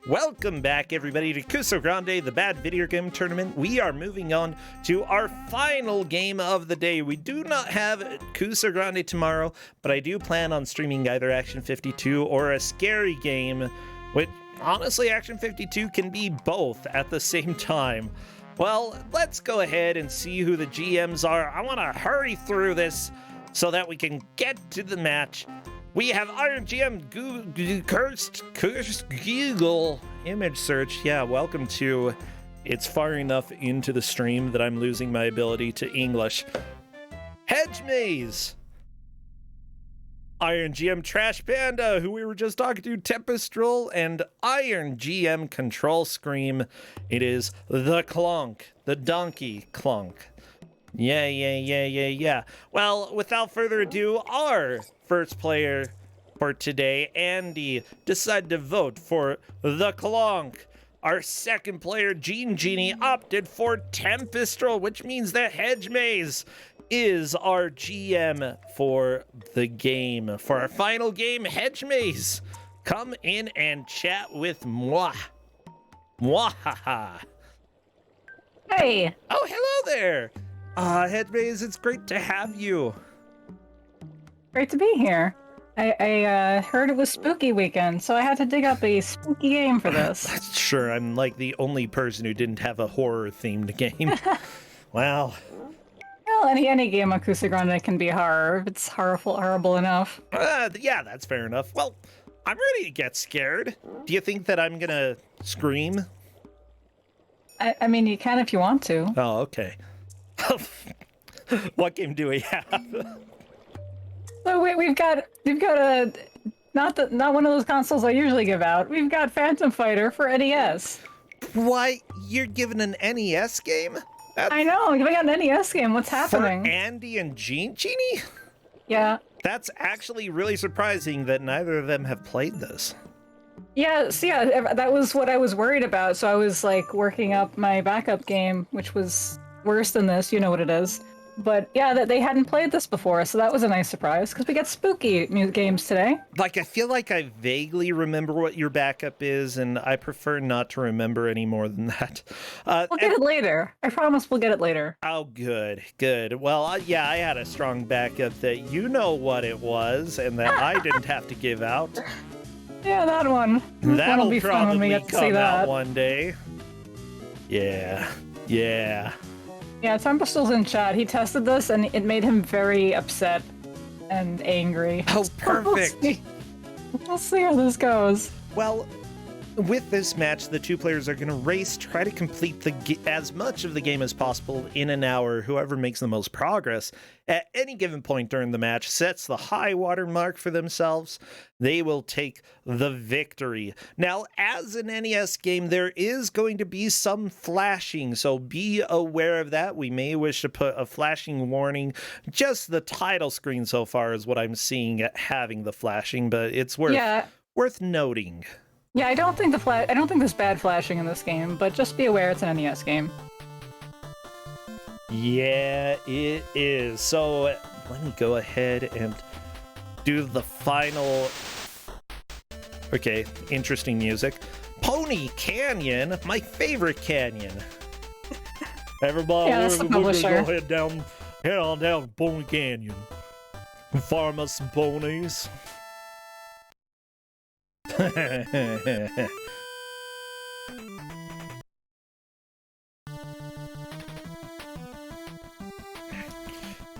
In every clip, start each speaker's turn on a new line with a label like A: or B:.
A: Welcome back, everybody, to Kuso6rande, the Bad Video Game Tournament. We are moving on to our final game of the day. We do not have Kuso6rande tomorrow, but I do plan on streaming either Action 52 or a scary game, which, honestly, Action 52 can be both at the same time. Well, let's go ahead and see who the GMs are. I want to hurry through this so that we can get to the match. We have Iron GM Cursed Google image search. Yeah, welcome to. It's far enough into the stream that I'm losing my ability to English. Hedge Maze. Iron GM Trash Panda, who we were just talking to, Tempestral, and Iron GM Control Scream. It is the Clonk, the Donkey Clonk. Yeah. Well, without further ado, our first player for today, Andy, decided to vote for the Clonk. Our second player, Genie, opted for Tempestral, which means that Hedge Maze is our GM for the game. For our final game, Hedge Maze, come in and chat with moi. Mwahaha.
B: Hey.
A: Oh, hello there. Hedge Maze, it's great to have you.
B: Great to be here. I heard it was spooky weekend, so I had to dig up a spooky game for this.
A: Sure, I'm like the only person who didn't have a horror-themed game. Wow.
B: Well, any game on Kuso6rande can be horror if it's horrible enough.
A: Yeah, that's fair enough. Well, I'm ready to get scared. Do you think that I'm gonna scream?
B: I mean, you can if you want to.
A: Oh, okay. What game do we have?
B: So we've got a not one of those consoles I usually give out. We've got Phantom Fighter for NES.
A: Why, you're giving an NES game?
B: I know, we got an NES game. What's happening?
A: For Andy and Genie?
B: Yeah.
A: That's actually really surprising that neither of them have played this.
B: Yeah, so yeah, that was what I was worried about. So I was like working up my backup game, which was worse than this. You know what it is. But yeah, that they hadn't played this before, so that was a nice surprise, because we get spooky games today.
A: Like, I feel like I vaguely remember what your backup is, and I prefer not to remember any more than that.
B: We'll get it later. I promise we'll get it later.
A: Oh, good. Well, yeah, I had a strong backup that you know what it was, and that I didn't have to give out.
B: Yeah, that one.
A: That'll
B: be fun when we
A: probably
B: get to see
A: come
B: that.
A: out one day. Yeah.
B: Yeah, Tempestral's in chat. He tested this, and it made him very upset and angry.
A: Oh, perfect.
B: We'll see how this goes.
A: Well, with this match, the two players are going to race, try to complete as much of the game as possible in an hour. Whoever makes the most progress at any given point during the match sets the high water mark for themselves. They will take the victory. Now, as an NES game, there is going to be some flashing, so be aware of that. We may wish to put a flashing warning. Just the title screen so far is what I'm seeing at having the flashing, but it's worth noting.
B: Yeah, I don't think there's bad flashing in this game, but just be aware it's an NES game.
A: Yeah, it is. So let me go ahead and do the final. Okay, interesting music. Pony Canyon, my favorite canyon. Everybody,
B: Yeah, that's the
A: we're gonna
B: publisher.
A: go head on down to Pony Canyon. Farm us some ponies.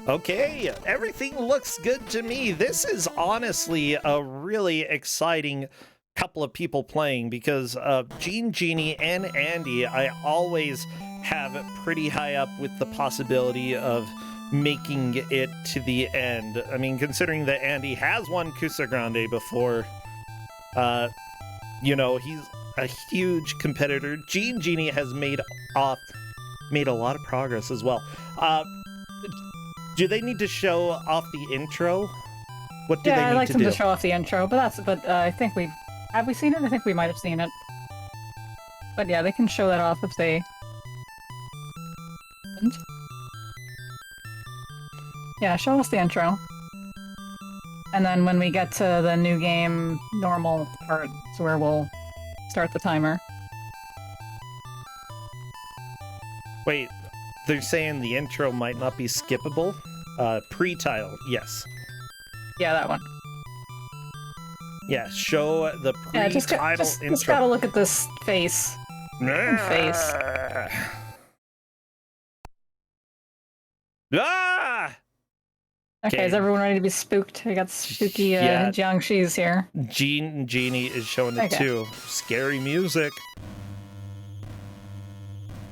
A: Okay, everything looks good to me. This is honestly a really exciting couple of people playing because Genie and Andy, I always have pretty high up with the possibility of making it to the end. I mean, considering that Andy has won Kuso6rande before, he's a huge competitor. Genie has made a lot of progress as well. Do they need to show off the intro? What do they need to do?
B: Yeah, I'd like them to show off the intro, but I think have we seen it? I think we might have seen it. But yeah, they can show that off if they... Yeah, show us the intro. And then when we get to the new game normal part, it's where we'll start the timer.
A: Wait, they're saying the intro might not be skippable? Pre-title, yes.
B: Yeah, that one.
A: Yeah, show the
B: Yeah,
A: pre-title
B: just
A: intro.
B: gotta look at this face. Face.
A: Ah!
B: Okay, is everyone ready to be spooked? We got spooky
A: Yeah.
B: Jiangxis here.
A: Genie is showing it
B: Okay.
A: too. Scary music.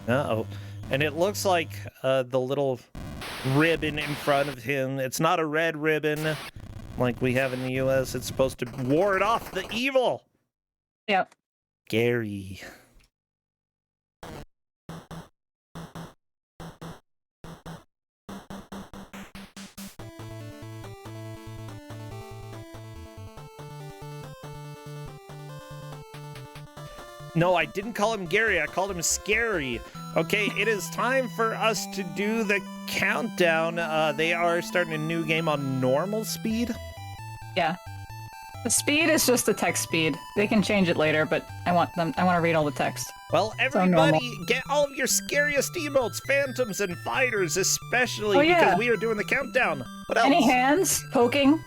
A: Uh-oh. And it looks like the little ribbon in front of him, it's not a red ribbon like we have in the US. It's supposed to ward off the evil.
B: Yep.
A: Scary. No, I didn't call him Gary. I called him Scary. Okay, it is time for us to do the countdown. They are starting a new game on normal speed.
B: Yeah. The speed is just the text speed. They can change it later, but I want to read all the text.
A: Well,
B: normal.
A: everybody, get all of your scariest emotes, phantoms and fighters, especially
B: Oh, yeah.
A: because we are doing the countdown. What else?
B: Any hands? Poking,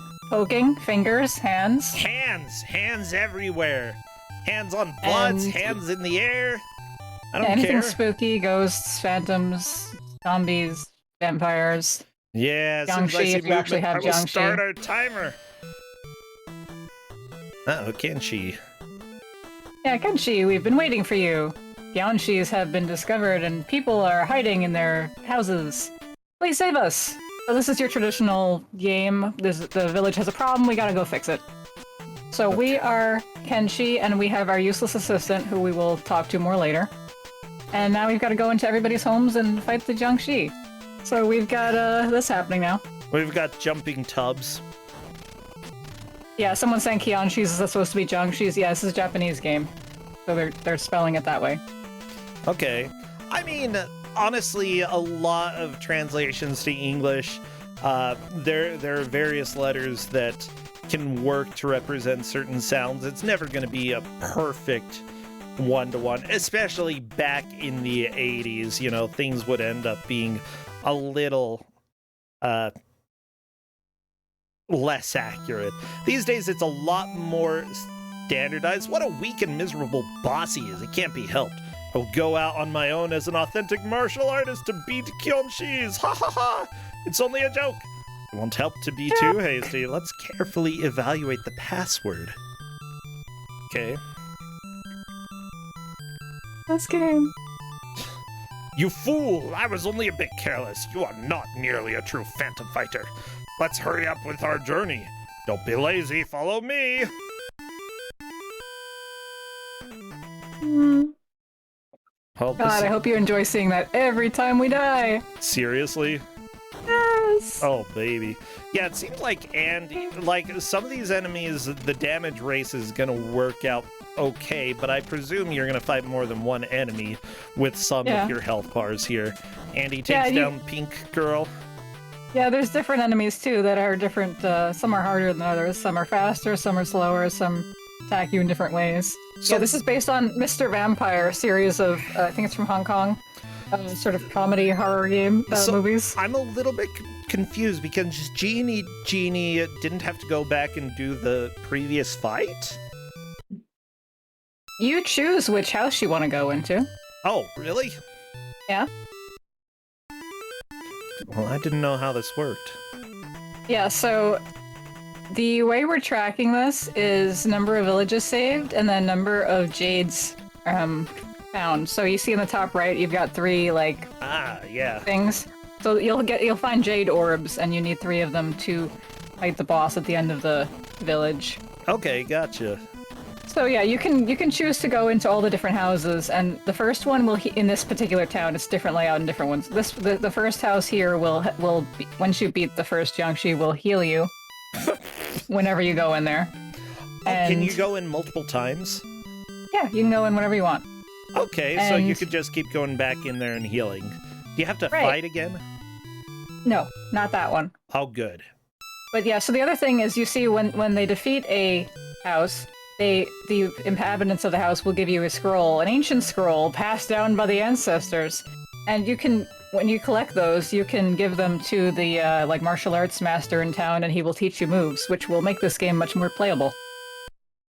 B: fingers, hands.
A: Hands everywhere. Hands on bloods,
B: And-
A: hands in the air. I don't
B: Anything
A: care.
B: spooky, ghosts, phantoms, zombies, vampires.
A: Yeah, as soon as I
B: Jiangxi,
A: see
B: if you actually
A: movement,
B: have
A: I will
B: Jiangxi.
A: start our timer. Uh-oh, can she?
B: Yeah, Kenshi, we've been waiting for you. Jiangxis have been discovered and people are hiding in their houses. Please save us. So this is your traditional game. The village has a problem, we gotta go fix it. So we are Kenshi, and we have our useless assistant, who we will talk to more later. And now we've got to go into everybody's homes and fight the Jiangxi. So we've got this happening now.
A: We've got jumping tubs.
B: Yeah, someone's saying Kianshis is supposed to be Jiangxis. Yeah, this is a Japanese game, so they're spelling it that way.
A: Okay. I mean, honestly, a lot of translations to English, there are various letters that can work to represent certain sounds. It's never going to be a perfect one-to-one, especially back in the 80s. You know, things would end up being a little less accurate. These days, it's a lot more standardized. What a weak and miserable boss he is. It can't be helped. I'll go out on my own as an authentic martial artist to beat Kyonshi's. Ha ha ha! It's only a joke. It won't help to be too hasty. Let's carefully evaluate the password. Okay.
B: This game.
A: You fool! I was only a bit careless. You are not nearly a true phantom fighter. Let's hurry up with our journey. Don't be lazy. Follow me. Well,
B: God, I hope you enjoy seeing that every time we die.
A: seriously?
B: Yes.
A: Oh, baby. Yeah, it seems like some of these enemies, the damage race is gonna work out okay, but I presume you're gonna fight more than one enemy with some
B: Yeah.
A: of your health bars here. Andy takes down Pink Girl.
B: Yeah, there's different enemies too that are different. Some are harder than others. Some are faster. Some are slower. Some attack you in different ways.
A: So-
B: Yeah, this is based on Mr. Vampire, a series of I think it's from Hong Kong, sort of comedy horror game movies.
A: I'm a little bit confused because Genie didn't have to go back and do the previous fight?
B: You choose which house you want to go into.
A: Oh, really?
B: Yeah.
A: Well, I didn't know how this worked.
B: Yeah, so the way we're tracking this is number of villages saved and then number of jades found. So you see in the top right, you've got 3 like
A: Ah, yeah.
B: things. So you'll find jade orbs, and you need 3 of them to fight the boss at the end of the village.
A: Okay, gotcha.
B: So yeah, you can choose to go into all the different houses, and the first one will in this particular town. It's different layout in different ones. The first house here will be, once you beat the first Jiangxi, will heal you whenever you go in there.
A: Oh, can you
B: And-
A: go in multiple times?
B: Yeah, you can go in whenever you want.
A: Okay, so you
B: And-
A: could just keep going back in there and healing. Do you have to
B: Right.
A: fight again?
B: No, not that one.
A: Oh, good.
B: But yeah, so the other thing is you see when they defeat a house, the inhabitants of the house will give you a scroll, an ancient scroll passed down by the ancestors, and you can, when you collect those, you can give them to the like martial arts master in town, and he will teach you moves, which will make this game much more playable.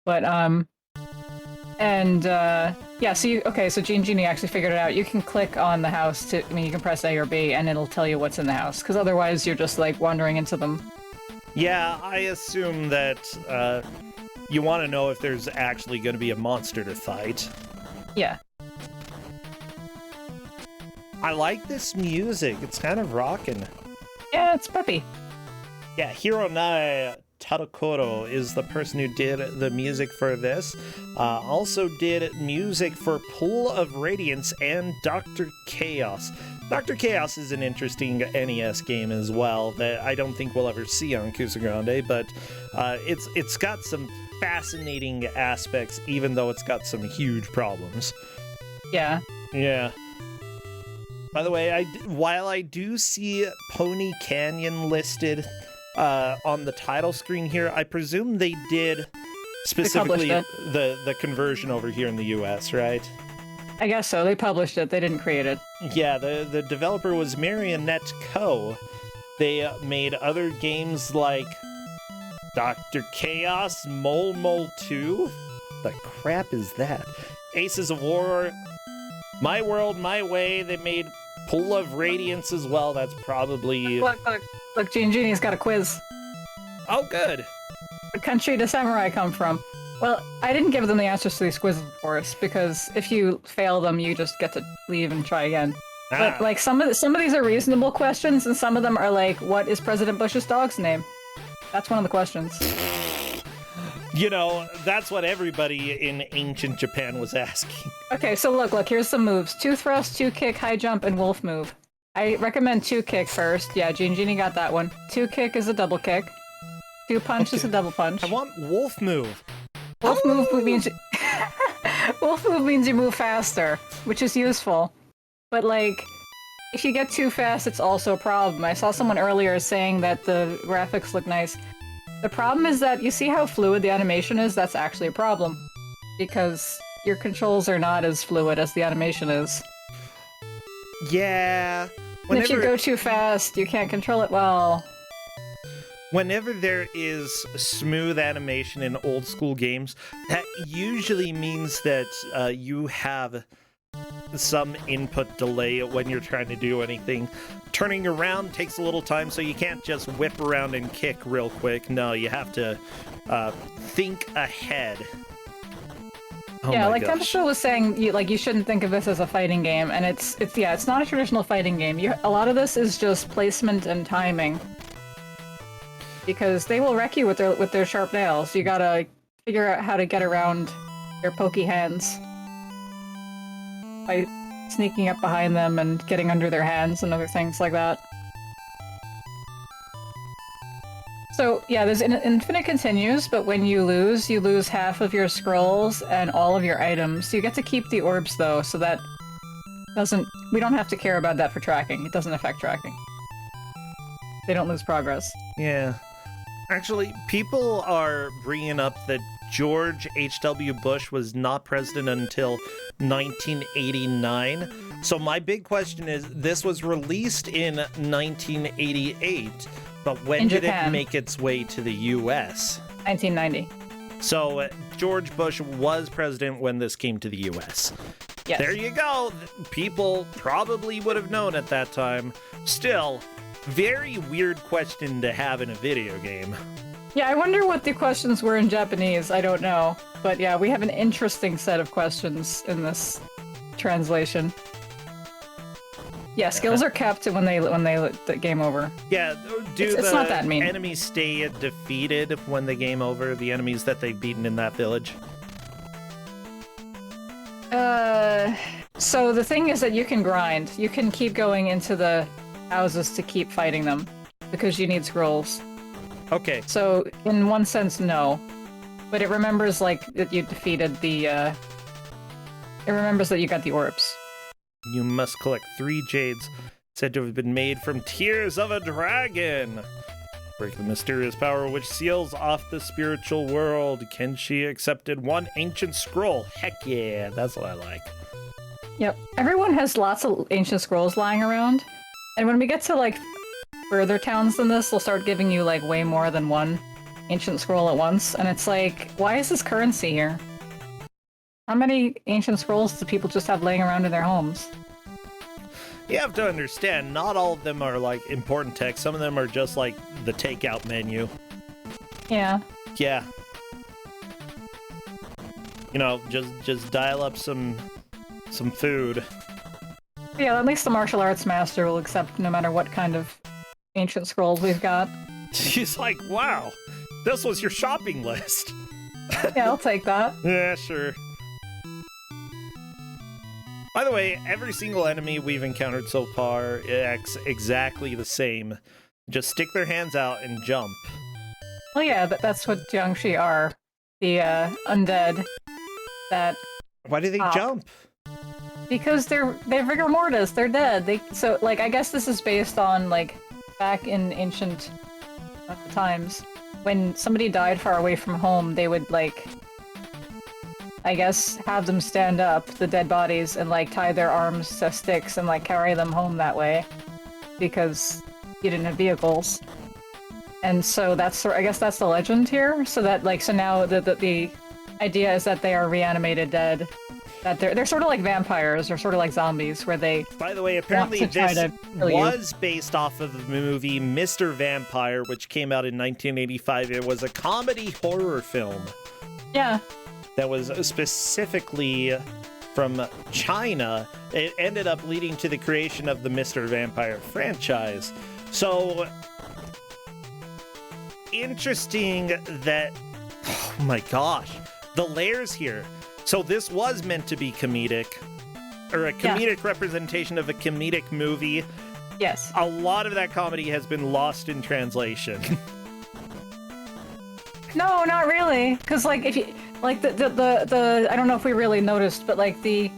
B: But yeah, so so Genie actually figured it out. You can click on the house to, I mean, you can press A or B, and it'll tell you what's in the house, because otherwise you're just like wandering into them.
A: Yeah, I assume that you want to know if there's actually going to be a monster to fight.
B: Yeah.
A: I like this music. It's kind of rocking.
B: Yeah, it's peppy.
A: Yeah, Hironai Tadokoro is the person who did the music for this. Also did music for Pool of Radiance and Dr. Chaos. Dr. Chaos is an interesting NES game as well that I don't think we'll ever see on Kuso6rande, but it's got some fascinating aspects, even though it's got some huge problems.
B: Yeah.
A: Yeah. By the way, while I do see Pony Canyon listed on the title screen here, I presume they did specifically the conversion over here in the US, right?
B: I guess so. They published it. They didn't create it.
A: Yeah, the developer was Marionette Co. They made other games like Dr. Chaos, Mole Mole 2. The crap is that? Aces of War, My World, My Way. They made Pool of Radiance as well. That's probably...
B: Look, Genie's got a quiz.
A: Oh, good.
B: What country does Samurai come from? Well, I didn't give them the answers to these quizzes, of course, because if you fail them, you just get to leave and try again. But like some of these are reasonable questions, and some of them are like, "What is President Bush's dog's name?" That's one of the questions.
A: You know, that's what everybody in ancient Japan was asking.
B: Okay, so look, here's some moves: 2 thrust, 2 kick, high jump, and wolf move. I recommend 2 kick first. Yeah, Genie got that one. 2 kick is a double kick. 2 punch is a double punch.
A: I want wolf move.
B: Wolf move means wolf move means you move faster, which is useful. But like, if you get too fast, it's also a problem. I saw someone earlier saying that the graphics look nice. The problem is that you see how fluid the animation is? That's actually a problem. Because your controls are not as fluid as the animation is.
A: Yeah.
B: And if you go too fast, you can't control it well.
A: Whenever there is smooth animation in old school games, that usually means that you have some input delay when you're trying to do anything. Turning around takes a little time, so you can't just whip around and kick real quick. No, you have to think ahead. Oh
B: yeah, like
A: gosh.
B: Tempestal was saying, you shouldn't think of this as a fighting game, and it's not a traditional fighting game. A lot of this is just placement and timing. Because they will wreck you with their sharp nails. You gotta figure out how to get around their pokey hands by sneaking up behind them and getting under their hands and other things like that. So yeah, there's infinite continues, but when you lose half of your scrolls and all of your items. You get to keep the orbs though, so that we don't have to care about that for tracking. It doesn't affect tracking. They don't lose progress.
A: Yeah. Actually, people are bringing up that George H.W. Bush was not president until 1989. So my big question is, this was released in 1988, but when did it make its way to the U.S.?
B: 1990.
A: So George Bush was president when this came to the U.S.
B: Yes.
A: There you go. People probably would have known at that time. Still, very weird question to have in a video game.
B: Yeah, I wonder what the questions were in Japanese. I don't know. But yeah, we have an interesting set of questions in this translation. Yeah, skills are kept when they the game over.
A: Yeah,
B: it's not that mean.
A: Enemies stay defeated when the game over, the enemies that they've beaten in that village?
B: So the thing is that you can grind. You can keep going into the houses to keep fighting them, because you need scrolls.
A: Okay.
B: So, in one sense, no. But it remembers, like, that you defeated the, It remembers that you got the orbs.
A: You must collect 3 jades, said to have been made from tears of a dragon. Break the mysterious power which seals off the spiritual world. Kenshi accepted one ancient scroll. Heck yeah, that's what I like.
B: Yep. Everyone has lots of ancient scrolls lying around. And when we get to, like, further towns than this, they'll start giving you, like, way more than one ancient scroll at once. And it's like, why is this currency here? How many ancient scrolls do people just have laying around in their homes?
A: You have to understand, not all of them are, like, important text. Some of them are just, like, the takeout menu.
B: Yeah.
A: Yeah. You know, just dial up some food.
B: Yeah, at least the martial arts master will accept no matter what kind of ancient scrolls we've got.
A: He's like, wow, this was your shopping list.
B: Yeah, I'll take that.
A: Yeah, sure. By the way, every single enemy we've encountered so far acts exactly the same. Just stick their hands out and jump.
B: Well, yeah, that's what Jiangshi are. The undead that...
A: Why do they jump?
B: Because they're rigor mortis, they're dead. So, like, I guess this is based on, like, back in ancient times. When somebody died far away from home, they would, like... I guess, have them stand up, the dead bodies, and, like, tie their arms to sticks and, like, carry them home that way. Because you didn't have vehicles. And so that's, I guess that's the legend here. So that, like, so now the idea is that they are reanimated dead. That they're sort of like vampires, or sort of like zombies, where they...
A: By the way, apparently this was based off of the movie Mr. Vampire, which came out in 1985. It was a comedy horror film.
B: Yeah.
A: That was specifically from China. It ended up leading to the creation of the Mr. Vampire franchise. So, interesting that, oh my gosh, the layers here. So this was meant to be comedic, or a comedic representation of a comedic movie.
B: Yes.
A: A lot of that comedy has been lost in translation.
B: No, not really. Because, like, if you... Like, the I don't know if we really noticed, but, like, the,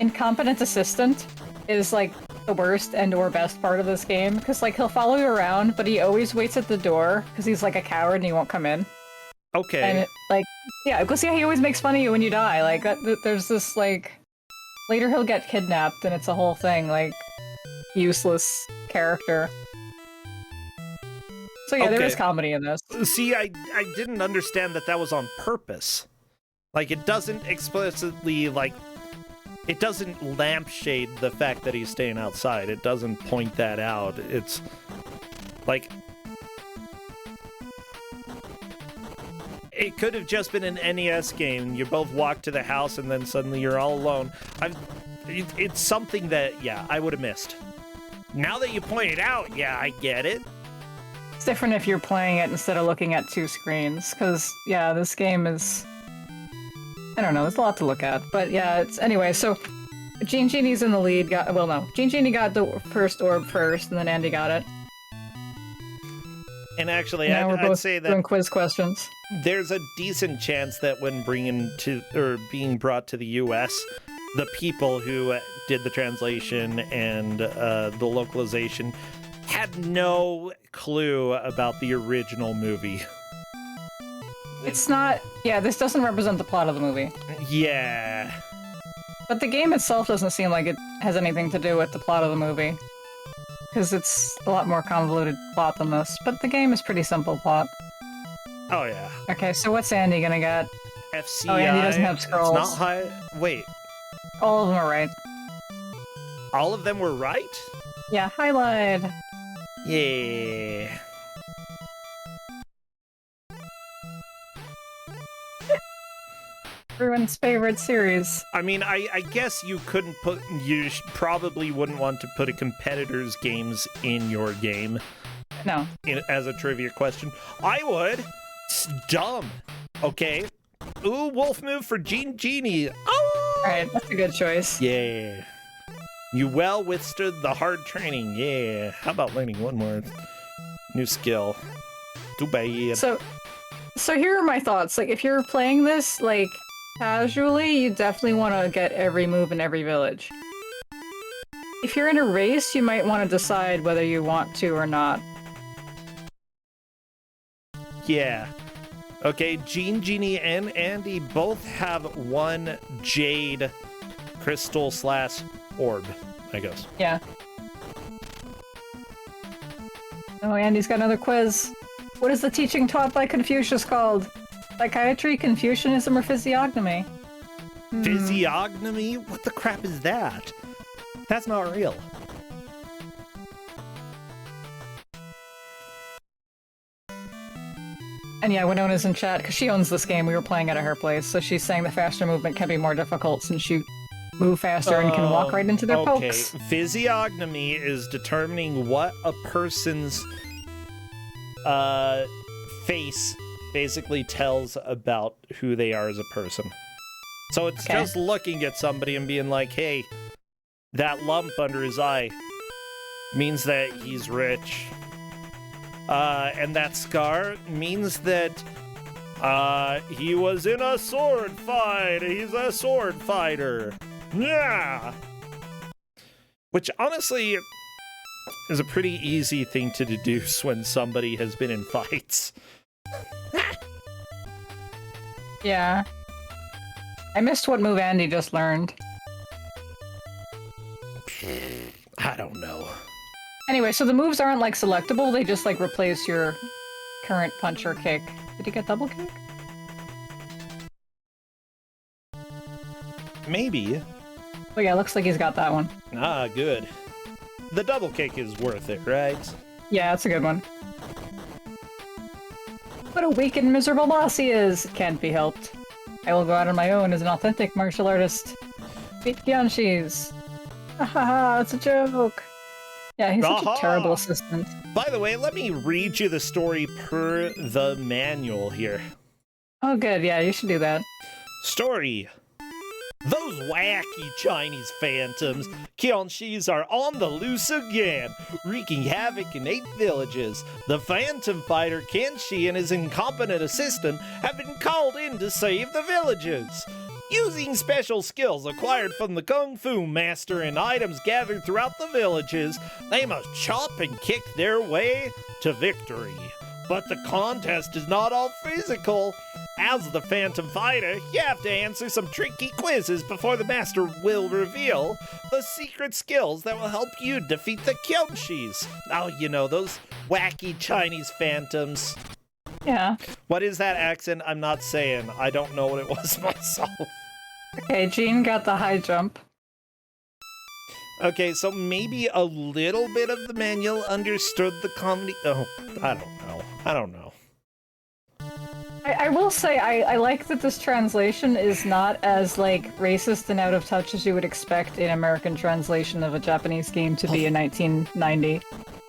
B: incompetent assistant is, like, the worst and or best part of this game. Because, like, he'll follow you around, but he always waits at the door, because he's, like, a coward and he won't come in.
A: Okay.
B: And, like, yeah, because, yeah, he always makes fun of you when you die. Like, there's this, like... Later he'll get kidnapped, and it's a whole thing, like, useless character. So yeah, there is comedy in this.
A: See, I didn't understand that was on purpose. Like, it doesn't explicitly, like... It doesn't lampshade the fact that he's staying outside. It doesn't point that out. It's... Like... It could have just been an NES game. You both walk to the house and then suddenly you're all alone. It's something that, yeah, I would have missed. Now that you point it out, yeah, I get it.
B: It's different if you're playing it instead of looking at two screens, because, yeah, this game is... I don't know, there's a lot to look at. But, yeah, it's... Anyway, so... Genie's in the lead, well, no. Genie got the first orb first, and then Andy got it.
A: And actually,
B: now
A: I'd say that...
B: doing quiz questions.
A: There's a decent chance that when being brought to the U.S., the people who did the translation and the localization had no clue about the original movie.
B: It's not... Yeah, this doesn't represent the plot of the movie.
A: Yeah.
B: But the game itself doesn't seem like it has anything to do with the plot of the movie. Because it's a lot more convoluted plot than this. But the game is pretty simple plot.
A: Oh, yeah.
B: Okay, so what's Andy gonna get?
A: FCI.
B: Oh, Andy doesn't have scrolls.
A: It's not high... Wait.
B: All of them are right.
A: All of them were right?
B: Yeah, highlight.
A: Yeah.
B: Everyone's favorite series.
A: I mean, I guess you couldn't put... You probably wouldn't want to put a competitor's games in your game.
B: No.
A: As a trivia question. I would. It's dumb. Okay. Ooh, wolf move for Genie. Oh!
B: Alright, that's a good choice.
A: Yeah. You well withstood the hard training. Yeah. How about learning one more new skill? Too bad.
B: So here are my thoughts. Like, if you're playing this, like, casually, you definitely want to get every move in every village. If you're in a race, you might want to decide whether you want to or not.
A: Yeah. Okay, Jean, Jeannie, and Andy both have one jade crystal / orb, I guess.
B: Yeah. Oh, Andy's got another quiz. What is the teaching taught by Confucius called? Psychiatry, Confucianism, or physiognomy?
A: Physiognomy? What the crap is that? That's not real.
B: And yeah, Winona's in chat because she owns this game. We were playing it at her place, so she's saying the faster movement can be more difficult since you move faster and can walk right into their pokes.
A: Physiognomy is determining what a person's face basically tells about who they are as a person. So it's just looking at somebody and being like, hey, that lump under his eye means that he's rich. And that scar means that he was in a sword fight. He's a sword fighter. Yeah. Which honestly is a pretty easy thing to deduce when somebody has been in fights.
B: Yeah. I missed what move Andy just learned.
A: I don't know.
B: Anyway, so the moves aren't like selectable, they just like replace your current punch or kick. Did he get double kick?
A: Maybe.
B: Oh yeah, looks like he's got that one.
A: Ah, good. The double kick is worth it, right?
B: Yeah, that's a good one. What a weak and miserable boss he is! Can't be helped. I will go out on my own as an authentic martial artist. Beat Gyanshis. Haha, it's a joke. Yeah, he's such a terrible assistant.
A: By the way, let me read you the story per the manual here.
B: Oh good, yeah, you should do that.
A: Story. Those wacky Chinese phantoms, Kyonshis, are on the loose again, wreaking havoc in 8 villages. The phantom fighter Kenshi and his incompetent assistant have been called in to save the villages. Using special skills acquired from the Kung Fu master and items gathered throughout the villages, they must chop and kick their way to victory. But the contest is not all physical. As the Phantom Fighter, you have to answer some tricky quizzes before the master will reveal the secret skills that will help you defeat the Kyonshis. Oh, you know, those wacky Chinese phantoms.
B: Yeah.
A: What is that accent? I'm not saying. I don't know what it was myself.
B: Okay, Jean got the high jump.
A: Okay, so maybe a little bit of the manual understood the comedy. Oh, I don't know.
B: I will say I like that this translation is not as like racist and out of touch as you would expect an American translation of a Japanese game to be in 1990.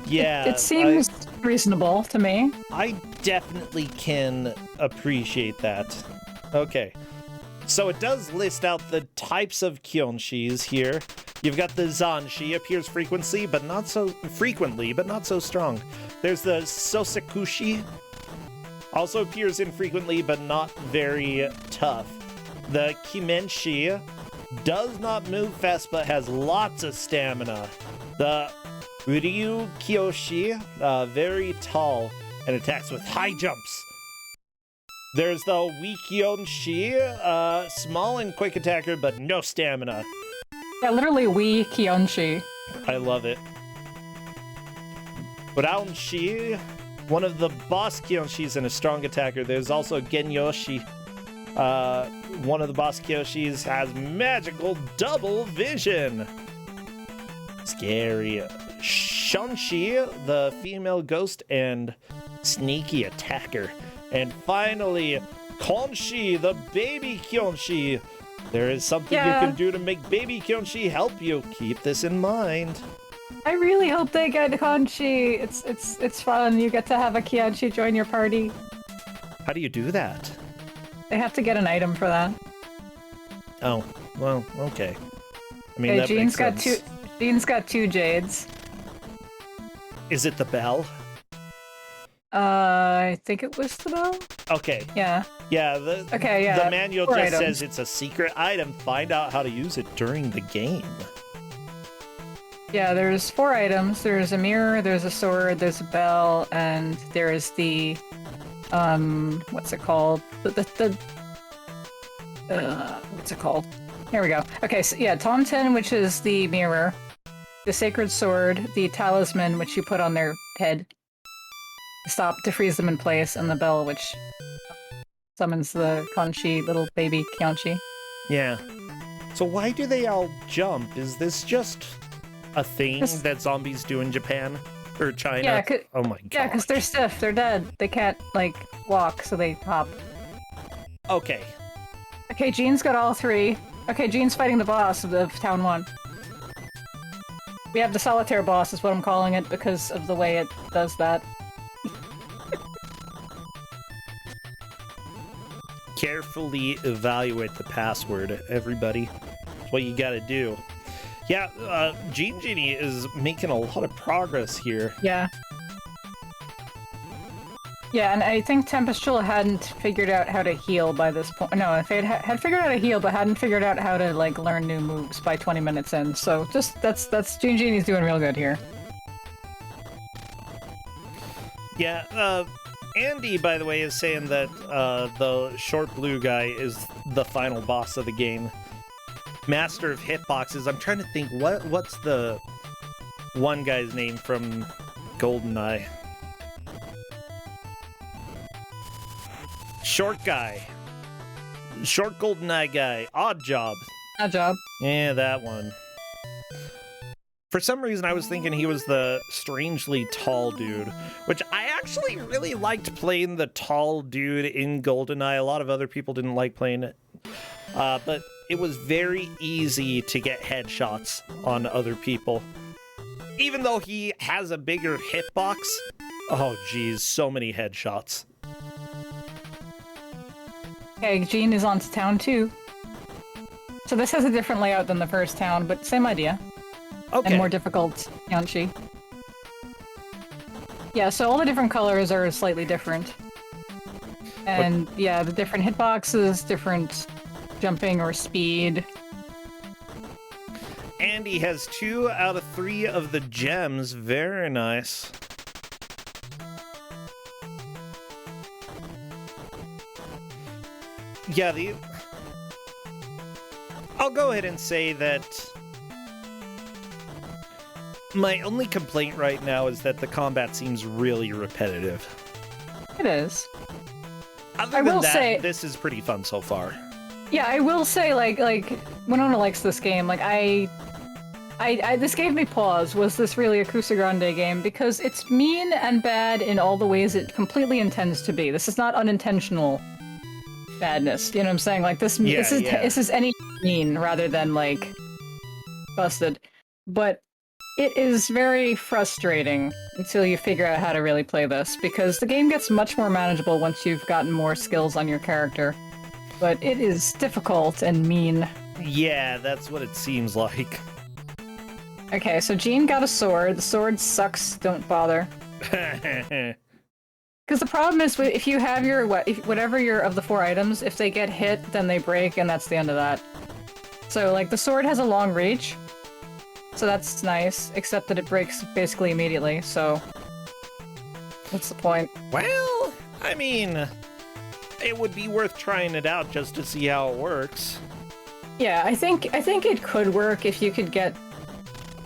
A: Yeah,
B: it seems reasonable to me.
A: I definitely can appreciate that. Okay, so it does list out the types of Kyonshis here. You've got the Zanshi, appears frequently, but not so strong. There's the Sosekushi, also appears infrequently, but not very tough. The Kimenshi does not move fast, but has lots of stamina. The Ryu Kyoshi, very tall and attacks with high jumps. There's the Wikionshi, small and quick attacker, but no stamina.
B: Yeah, literally Wii Kionshi.
A: I love it. Brownshi, one of the boss Kyonshis and a strong attacker. There's also Genyoshi. One of the boss Kyoshis has magical double vision. Scary. Shunshi, the female ghost and sneaky attacker. And finally, Konshi, the baby Kyonshi. There is something you can do to make baby Kyonshi help you. Keep this in mind.
B: I really hope they get Konshi. It's fun. You get to have a Kyonshi join your party.
A: How do you do that?
B: They have to get an item for that.
A: Oh, well, okay. I mean,
B: okay,
A: that
B: Jean's
A: makes sense.
B: Jean's got 2 jades.
A: Is it the bell?
B: I think it was the bell.
A: Okay.
B: Yeah.
A: Yeah, the manual just
B: items.
A: says it's a secret item. Find out how to use it during the game.
B: Yeah, there's 4 items. There's a mirror, there's a sword, there's a bell, and there is the what's it called? What's it called? Here we go. Okay, so yeah, Tauntaun, which is the mirror, the sacred sword, the talisman, which you put on their head to freeze them in place, and the bell, which summons the Conchi, little baby Kianchi.
A: Yeah. So why do they all jump? Is this just a thing that zombies do in Japan? Or China?
B: Yeah,
A: oh my god.
B: Yeah, because they're stiff, they're dead. They can't, like, walk, so they hop.
A: Okay.
B: Okay, Jean's got all three. Okay, Jean's fighting the boss of Town 1. We have the solitaire boss, is what I'm calling it, because of the way it does that.
A: Carefully evaluate the password, everybody. That's what you gotta do. Yeah, Gene Genie is making a lot of progress here.
B: Yeah. Yeah, and I think Tempestula hadn't figured out how to heal by this point. No, if it had figured out how to heal, but hadn't figured out how to, like, learn new moves by 20 minutes in. So just, that's Gene Genie's doing real good here.
A: Yeah, Andy, by the way, is saying that the short blue guy is the final boss of the game. Master of hitboxes. I'm trying to think, what's the one guy's name from GoldenEye? Short guy. Short GoldenEye guy. Odd Job.
B: Odd Job.
A: Yeah, that one. For some reason, I was thinking he was the strangely tall dude, which I actually really liked playing the tall dude in GoldenEye. A lot of other people didn't like playing it. But it was very easy to get headshots on other people. Even though he has a bigger hitbox, oh geez, so many headshots.
B: Okay, Jean is on to Town 2. So this has a different layout than the first town, but same idea.
A: Okay.
B: And more difficult, Yanchi. Yeah, so all the different colors are slightly different. And yeah, the different hitboxes, different jumping or speed.
A: Andy has 2 out of 3 of the gems. Very nice. Yeah, I'll go ahead and say that my only complaint right now is that the combat seems really repetitive.
B: It is.
A: Other than that, this is pretty fun so far.
B: Yeah, I will say, like Winona likes this game. Like, this gave me pause. Was this really a Kuso6rande game? Because it's mean and bad in all the ways it completely intends to be. This is not unintentional badness. You know what I'm saying? Like, this is any mean rather than, like, busted. But it is very frustrating until you figure out how to really play this, because the game gets much more manageable once you've gotten more skills on your character. But it is difficult and mean. Yeah,
A: that's what it seems like.
B: Okay, so Jean got a sword. The sword sucks, don't bother. Because the problem is, if you have your, whatever your, of the 4 items, if they get hit, then they break, and that's the end of that. So, like, the sword has a long reach, so that's nice, except that it breaks basically immediately, so what's the point?
A: Well, I mean, it would be worth trying it out just to see how it works.
B: Yeah, I think it could work if you could get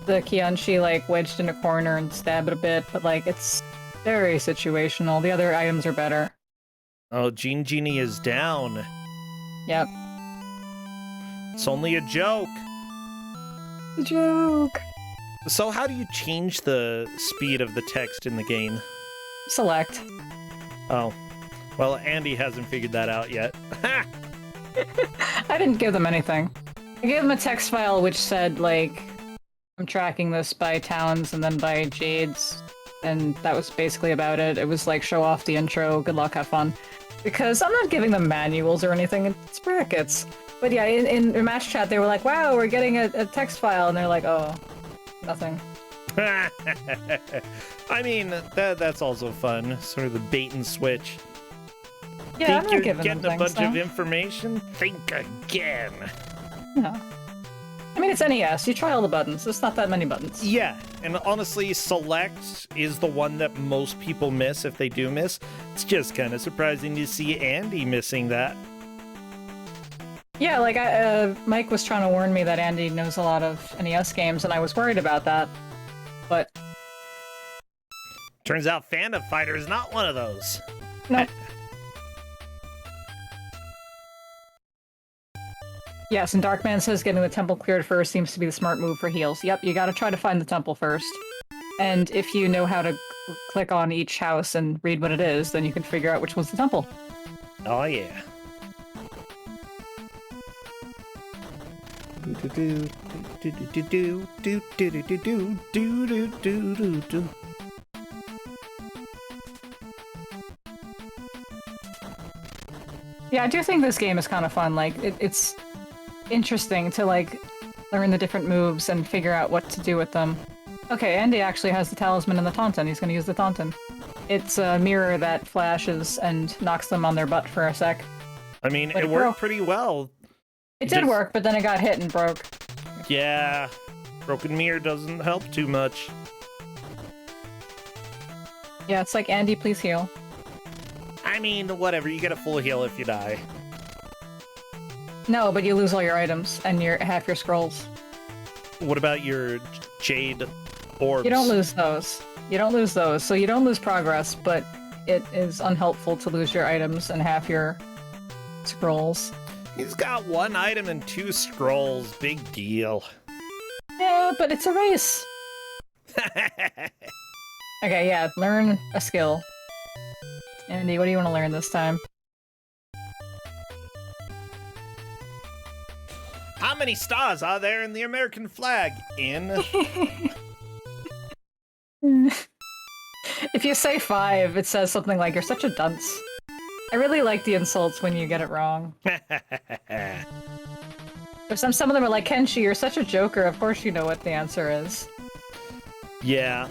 B: the Kianchi, like, wedged in a corner and stab it a bit, but, like, it's very situational. The other items are better.
A: Oh, Gene Genie is down.
B: Yep.
A: It's only a joke.
B: A joke.
A: So how do you change the speed of the text in the game?
B: Select.
A: Oh. Well, Andy hasn't figured that out yet. Ha!
B: I didn't give them anything. I gave them a text file which said, like, I'm tracking this by towns and then by Jades, and that was basically about it. It was like, show off the intro, good luck, have fun. Because I'm not giving them manuals or anything, it's brackets. But yeah, in match chat they were like, wow, we're getting a text file, and they're like, oh, nothing.
A: I mean, that's also fun, sort of the bait and switch.
B: Yeah,
A: I'm not getting a bunch of information? Think again.
B: No. I mean, it's NES. You try all the buttons. There's not that many buttons.
A: Yeah, and honestly, select is the one that most people miss if they do miss. It's just kind of surprising to see Andy missing that.
B: Yeah, like Mike was trying to warn me that Andy knows a lot of NES games, and I was worried about that. But
A: turns out Phantom Fighter is not one of those.
B: no. Yes, and Darkman says getting the temple cleared first seems to be the smart move for heals. Yep, you gotta try to find the temple first. And if you know how to click on each house and read what it is, then you can figure out which one's the temple.
A: Oh yeah.
B: Yeah, I do think this game is kind of fun. Like, it's interesting to, like, learn the different moves and figure out what to do with them. Okay, Andy actually has the talisman and the tauntaun. He's gonna use the tauntaun. It's a mirror that flashes and knocks them on their butt for a sec.
A: I mean,
B: But
A: it worked pretty well.
B: It did work, but then it got hit and broke.
A: Yeah, broken mirror doesn't help too much.
B: Yeah, it's like, Andy, please heal.
A: I mean, whatever, you get a full heal if you die.
B: No, but you lose all your items and half your scrolls.
A: What about your jade orbs?
B: You don't lose those. You don't lose those, so you don't lose progress, but it is unhelpful to lose your items and half your scrolls.
A: He's got 1 item and 2 scrolls. Big deal.
B: Yeah, but it's a race. Okay, yeah, learn a skill. Andy, what do you want to learn this time?
A: How many stars are there in the American flag?
B: If you say 5, it says something like, you're such a dunce. I really like the insults when you get it wrong. Or some of them are like, Kenshi, you're such a joker, of course you know what the answer is.
A: Yeah.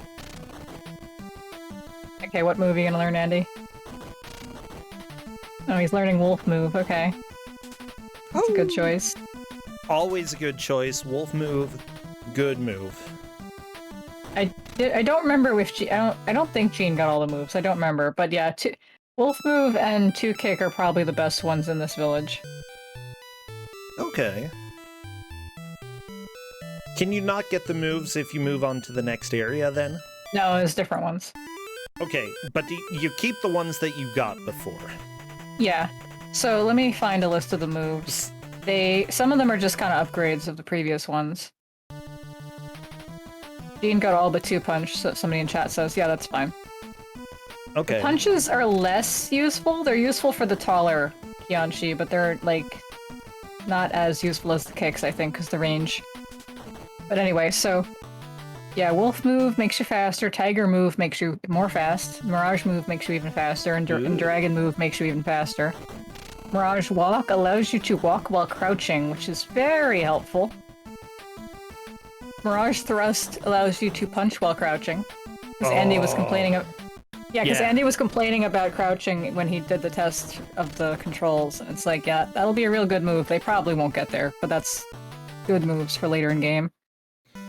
B: Okay, what move are you gonna learn, Andy? Oh, he's learning wolf move, okay. That's a good choice.
A: Always a good choice. Wolf move, good move.
B: I don't remember if I don't think Jean got all the moves. I don't remember, but yeah, wolf move and 2 kick are probably the best ones in this village.
A: Okay. Can you not get the moves if you move on to the next area then?
B: No, it's different ones.
A: Okay, but you keep the ones that you got before.
B: Yeah. So let me find a list of the moves. Some of them are just kind of upgrades of the previous ones. Jean got all but 2 punch, so somebody in chat says, yeah, that's fine.
A: Okay.
B: The punches are less useful. They're useful for the taller Kianshi, but they're, like, not as useful as the kicks, I think, because the range. But anyway, so... yeah, wolf move makes you faster, tiger move makes you more fast, mirage move makes you even faster, and dragon move makes you even faster. Mirage walk allows you to walk while crouching, which is very helpful. Mirage thrust allows you to punch while crouching. Because Andy was complaining Andy was complaining about crouching when he did the test of the controls. It's like, yeah, that'll be a real good move. They probably won't get there, but that's good moves for later in game.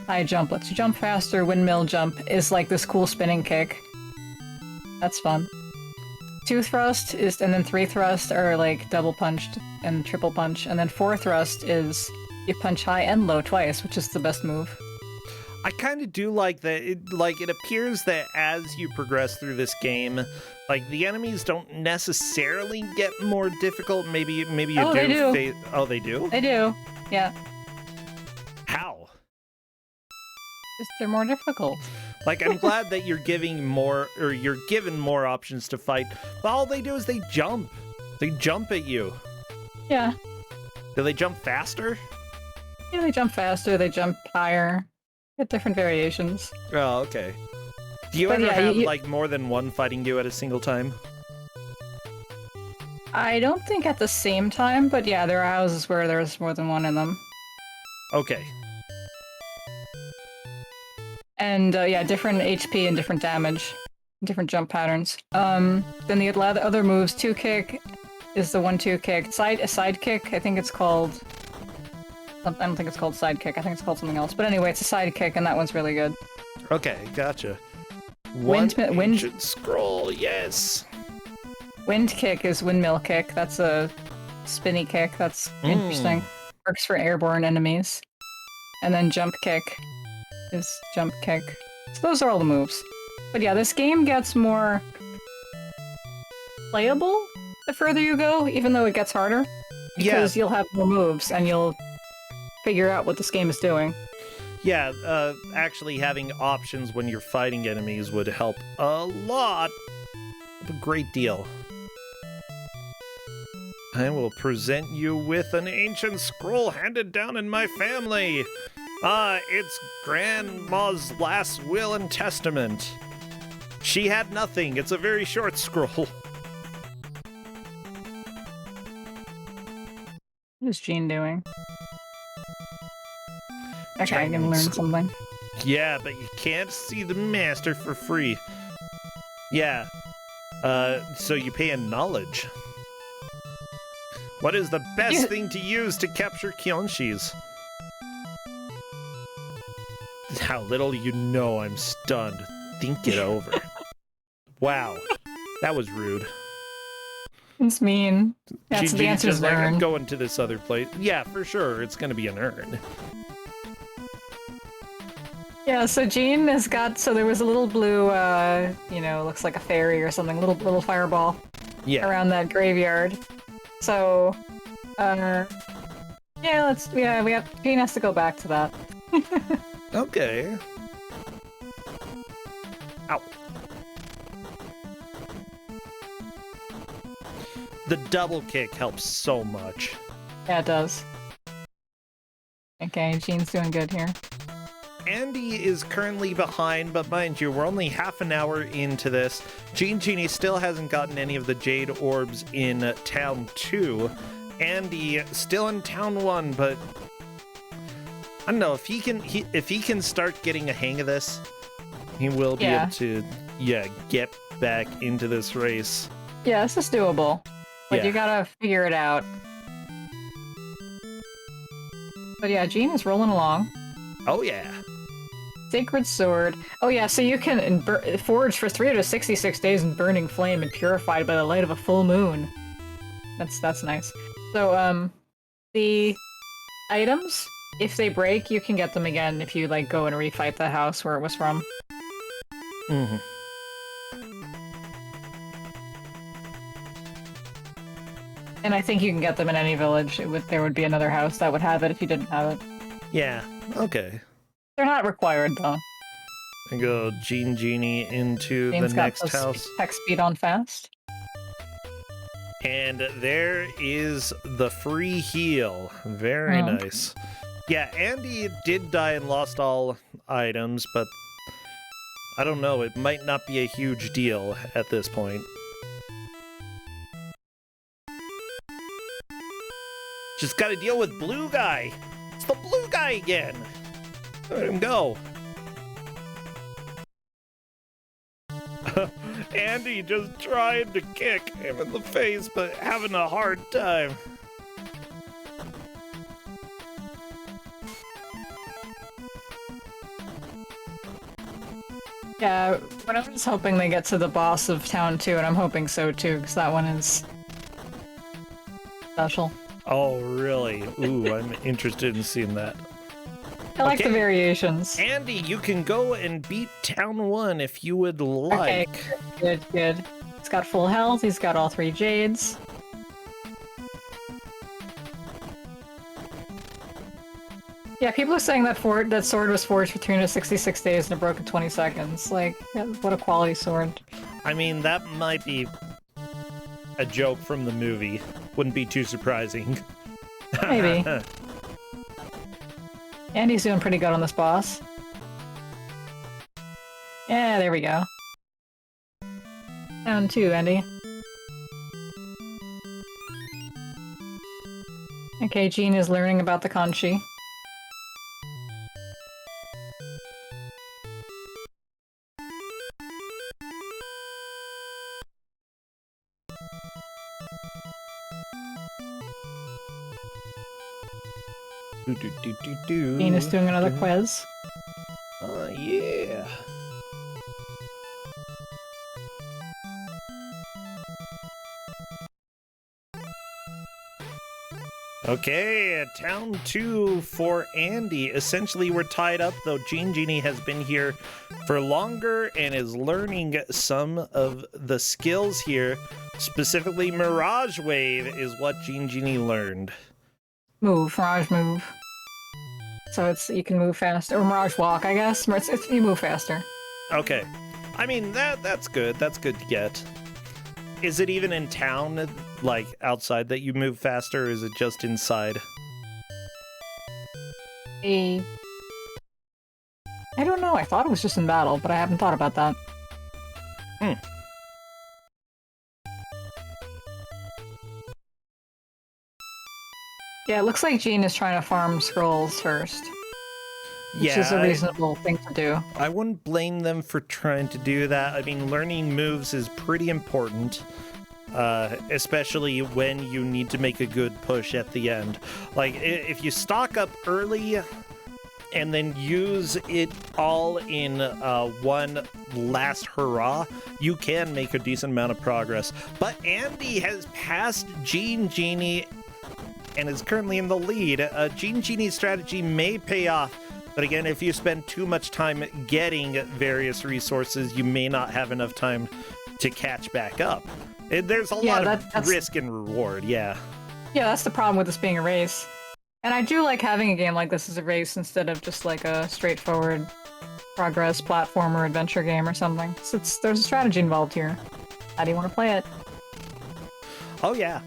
B: High jump lets you jump faster. Windmill jump is like this cool spinning kick. That's fun. 2 thrust is, and then 3 thrust are like double punched and triple punch, and then 4 thrust is you punch high and low twice, which is the best move.
A: I kind of do like that. It appears that as you progress through this game, like the enemies don't necessarily get more difficult. Maybe you do.
B: They do.
A: They do?
B: They do. Yeah.
A: How?
B: Just they're more difficult.
A: Like, I'm glad that you're given more options to fight, but all they do is they jump. They jump at you.
B: Yeah.
A: Do they jump faster?
B: Yeah, they jump faster, they jump higher. Get different variations.
A: Oh, okay. Do you ever have, like, more than one fighting you at a single time?
B: I don't think at the same time, but yeah, there are houses where there's more than one in them.
A: Okay.
B: And yeah, different HP and different damage, different jump patterns. Then the other moves, 2 kick is the 1-2 kick. A side kick, I think it's called. I don't think it's called sidekick. I think it's called something else. But anyway, it's a sidekick, and that one's really good.
A: Okay, gotcha.
B: Wind
A: ancient scroll, yes.
B: Wind kick is windmill kick. That's a spinny kick. That's interesting. Works for airborne enemies. And then jump kick is jump kick. So those are all the moves. But yeah, this game gets more playable the further you go, even though it gets harder. Because you'll have more moves and you'll figure out what this game is doing.
A: Yeah, actually having options when you're fighting enemies would help a lot. A great deal. I will present you with an ancient scroll handed down in my family. It's Grandma's last will and testament. She had nothing. It's a very short scroll.
B: What is Jean doing? Okay, I'm gonna learn something.
A: Yeah, but you can't see the master for free. Yeah. So you pay in knowledge. What is the best thing to use to capture Kyonshis? How little you know I'm stunned. Think it over. Wow. That was rude.
B: It's mean. That's the answer is
A: like,
B: urn.
A: I'm going to this other place. Yeah, for sure. It's going to be an urn.
B: Yeah, so Jean has got, so there was a little blue, you know, looks like a fairy or something, little fireball around that graveyard. So, Jean has to go back to that.
A: Okay. Ow. The double kick helps so much.
B: Yeah, it does. Okay, Jean's doing good here.
A: Andy is currently behind, but mind you, we're only half an hour into this. Genie still hasn't gotten any of the Jade Orbs in Town 2. Andy still in Town 1, but I don't know, if he can start getting a hang of this, he will be able to get back into this race.
B: Yeah, this is doable. But you gotta figure it out. But yeah, Jean is rolling along.
A: Oh yeah.
B: Sacred Sword. Oh yeah, so you can forge for 366 days in burning flame and purified by the light of a full moon. That's nice. So, the items, if they break, you can get them again if you, like, go and refight the house where it was from.
A: Mm-hmm.
B: And I think you can get them in any village. There would be another house that would have it if you didn't have it.
A: Yeah, okay.
B: They're not required, though.
A: And go Genie into the next house.
B: Tech speed on fast.
A: And there is the free heal. Very nice. Yeah, Andy did die and lost all items, but I don't know, it might not be a huge deal at this point. Just gotta deal with blue guy. It's the blue guy again. Let him go. Andy just trying to kick him in the face, but having a hard time.
B: Yeah, but I was hoping they get to the boss of Town 2, and I'm hoping so too, because that one is special.
A: Oh, really? Ooh, I'm interested in seeing that.
B: I like the variations.
A: Andy, you can go and beat Town 1 if you would like.
B: Okay, good. He's got full health, he's got all 3 jades. Yeah, people are saying that sword was forged for 366 days and it broke in 20 seconds. Like, what a quality sword.
A: I mean, that might be a joke from the movie. Wouldn't be too surprising.
B: Maybe. Andy's doing pretty good on this boss. Yeah, there we go. Down 2, Andy. Okay, Jean is learning about the Kanchi. Dean is doing another quiz.
A: Oh, yeah. Okay, town 2 for Andy. Essentially, we're tied up, though Gene Genie has been here for longer and is learning some of the skills here. Specifically, Mirage Wave is what Gene Genie learned.
B: Mirage move. So you can move faster, or Mirage Walk, I guess. You move faster.
A: Okay. I mean, that's good. That's good to get. Is it even in town, like outside, that you move faster, or is it just inside?
B: I don't know. I thought it was just in battle, but I haven't thought about that. Yeah, it looks like Gene is trying to farm scrolls first. Which is a reasonable thing to do.
A: I wouldn't blame them for trying to do that. I mean, learning moves is pretty important, especially when you need to make a good push at the end. Like, if you stock up early and then use it all in one last hurrah, you can make a decent amount of progress. But Andy has passed Gene Genie and is currently in the lead. Gene Genie's strategy may pay off, but again, if you spend too much time getting various resources, you may not have enough time to catch back up. There's a lot of risk and reward, yeah.
B: Yeah, that's the problem with this being a race. And I do like having a game like this as a race instead of just like a straightforward progress platformer adventure game or something. So there's a strategy involved here. How do you want to play it?
A: Oh yeah.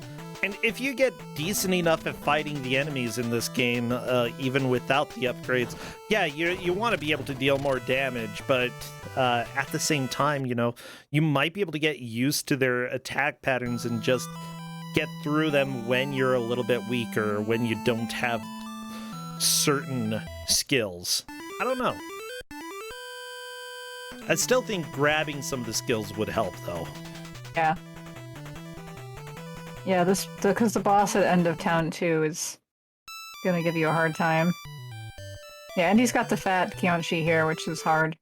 A: And if you get decent enough at fighting the enemies in this game, even without the upgrades, yeah, you want to be able to deal more damage, but at the same time, you know, you might be able to get used to their attack patterns and just get through them when you're a little bit weaker, when you don't have certain skills. I don't know. I still think grabbing some of the skills would help, though.
B: Yeah. Yeah, because the boss at end of town 2 is gonna give you a hard time. Yeah, and he's got the fat Kyonshi here, which is hard.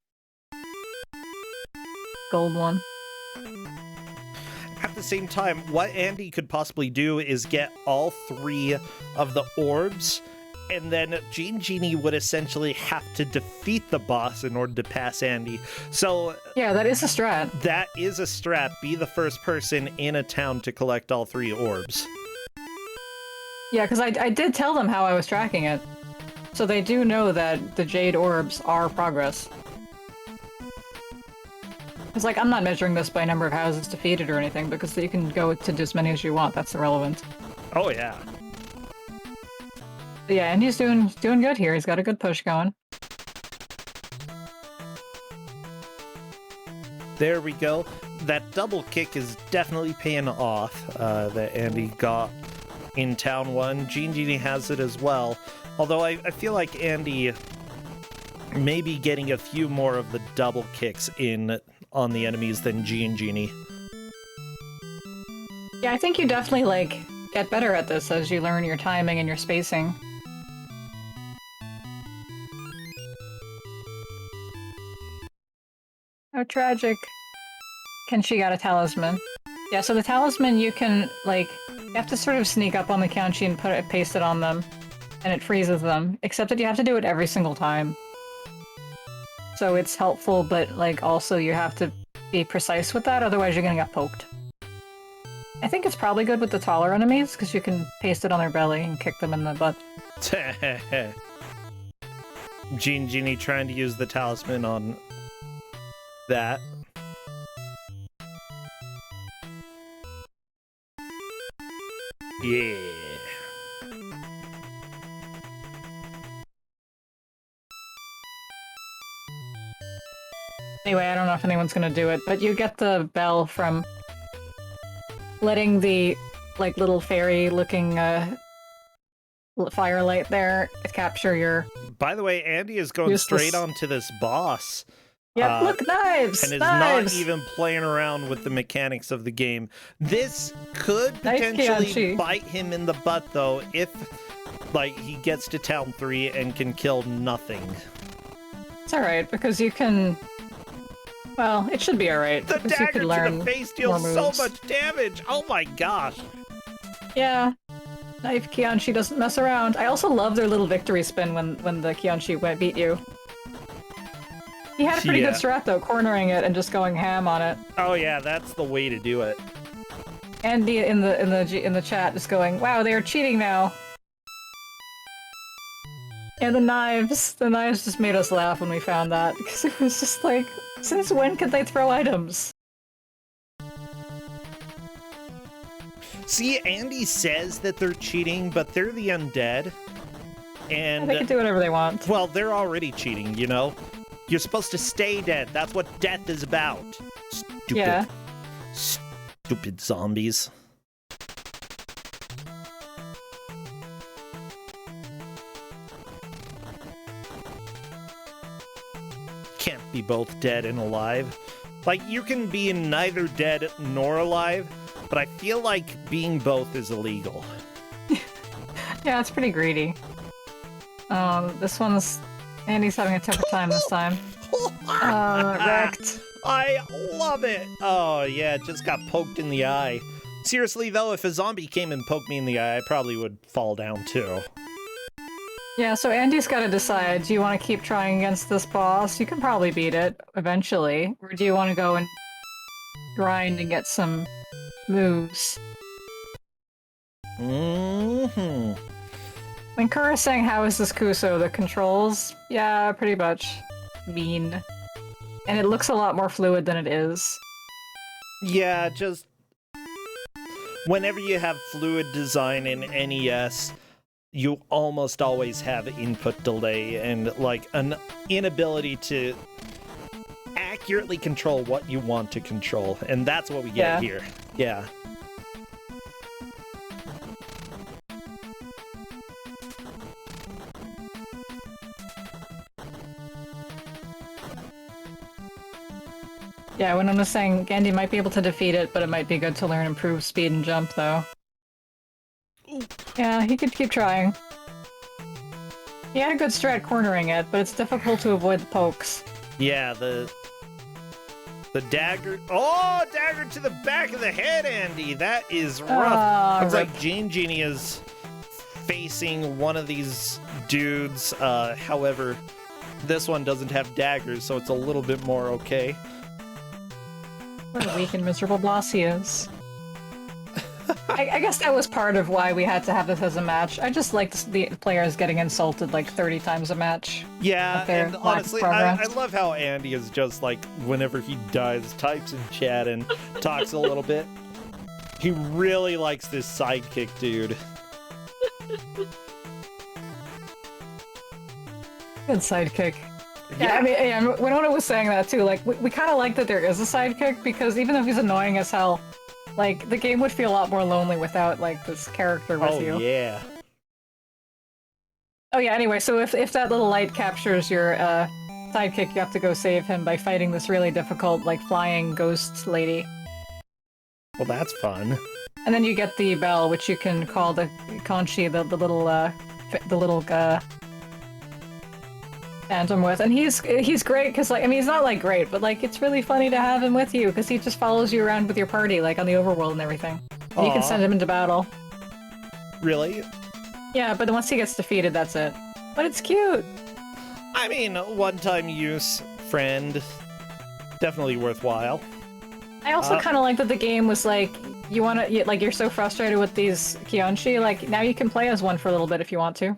B: Gold one.
A: At the same time, what Andy could possibly do is get all 3 of the orbs, and then Gene Genie would essentially have to defeat the boss in order to pass Andy. So
B: yeah, that is a strat.
A: That is a strat. Be the first person in a town to collect all 3 orbs.
B: Yeah, because I did tell them how I was tracking it. So they do know that the Jade orbs are progress. It's like, I'm not measuring this by number of houses defeated or anything, because you can go to as many as you want. That's irrelevant.
A: Oh, yeah.
B: Yeah, and he's doing good here. He's got a good push going.
A: There we go. That double kick is definitely paying off that Andy got in Town 1. Gene Genie has it as well. Although I feel like Andy may be getting a few more of the double kicks in on the enemies than Gene Genie.
B: Yeah, I think you definitely, like, get better at this as you learn your timing and your spacing. Oh, tragic. Kenshi got a talisman. Yeah, so the talisman you can, like, you have to sort of sneak up on the Kenshi and paste it on them, and it freezes them, except that you have to do it every single time. So it's helpful, but, like, also you have to be precise with that, otherwise you're gonna get poked. I think it's probably good with the taller enemies, because you can paste it on their belly and kick them in the butt.
A: Gene Genie trying to use the talisman on that. Yeah.
B: Anyway, I don't know if anyone's gonna do it, but you get the bell from letting the, like, little fairy-looking firelight there capture your...
A: By the way, Andy is going straight onto this boss.
B: Yep, look, knives!
A: And is
B: knives!
A: not even playing around with the mechanics of the game. This could potentially bite him in the butt, though, if Like, he gets to town 3 and can kill nothing.
B: It's alright, because you can... Well, it should be alright.
A: The
B: because you
A: dagger
B: can learn
A: to the face deals
B: more
A: so
B: moves.
A: much damage! Oh my gosh!
B: Yeah. Knife Kianshi doesn't mess around. I also love their little victory spin when the Kianshi beat you. He had a pretty good strat though, cornering it and just going ham on it.
A: Oh yeah, that's the way to do it.
B: Andy in the chat is going, "Wow, they are cheating now." And the knives just made us laugh when we found that because it was just like, since when could they throw items?
A: See, Andy says that they're cheating, but they're the undead. And
B: They can do whatever they want.
A: well, they're already cheating, you know? You're supposed to stay dead. That's what death is about. Stupid.
B: Yeah.
A: Stupid zombies. Can't be both dead and alive. Like, you can be neither dead nor alive, but I feel like being both is illegal.
B: Yeah, it's pretty greedy. This one's... Andy's having a tougher time this time. Wrecked.
A: I love it! Oh, yeah, it just got poked in the eye. Seriously, though, if a zombie came and poked me in the eye, I probably would fall down, too.
B: Yeah, so Andy's got to decide, do you want to keep trying against this boss? You can probably beat it, eventually. Or do you want to go and grind and get some moves?
A: Mm-hmm.
B: When Kura's saying, how is this Kuso? The controls? Yeah, pretty much. Mean. And it looks a lot more fluid than it is.
A: Yeah, just... Whenever you have fluid design in NES, you almost always have input delay and, like, an inability to accurately control what you want to control. And that's what we get here. Yeah.
B: Yeah, when I was saying Andy might be able to defeat it, but it might be good to learn improved speed and jump, though.
A: Ooh.
B: Yeah, he could keep trying. He had a good strat cornering it, but it's difficult to avoid the pokes.
A: Yeah, the dagger... Oh, dagger to the back of the head, Andy! That is rough. Looks like Genie is facing one of these dudes. However, this one doesn't have daggers, so it's a little bit more okay.
B: What a weak and miserable boss he is. I guess that was part of why we had to have this as a match. I just liked the players getting insulted like 30 times a match.
A: Yeah, and honestly, I love how Andy is just like, whenever he dies, types in chat and talks a little bit. He really likes this sidekick dude.
B: Good sidekick. Yeah, I mean, when Winona was saying that too, like, we kind of like that there is a sidekick, because even though he's annoying as hell, like, the game would feel a lot more lonely without, like, this character with you.
A: Oh, yeah.
B: Oh, yeah, anyway, so if that little light captures your, sidekick, you have to go save him by fighting this really difficult, like, flying ghost lady.
A: Well, that's fun.
B: And then you get the bell, which you can call the Conchi, the little phantom with, and he's great because, like, I mean, he's not like great, but like it's really funny to have him with you because he just follows you around with your party, like on the overworld and everything. And you can send him into battle.
A: Really?
B: Yeah, but once he gets defeated, that's it. But it's cute.
A: I mean, one-time use friend, definitely worthwhile.
B: I also kind of like that the game was like, you're so frustrated with these Kianshi, like now you can play as one for a little bit if you want to.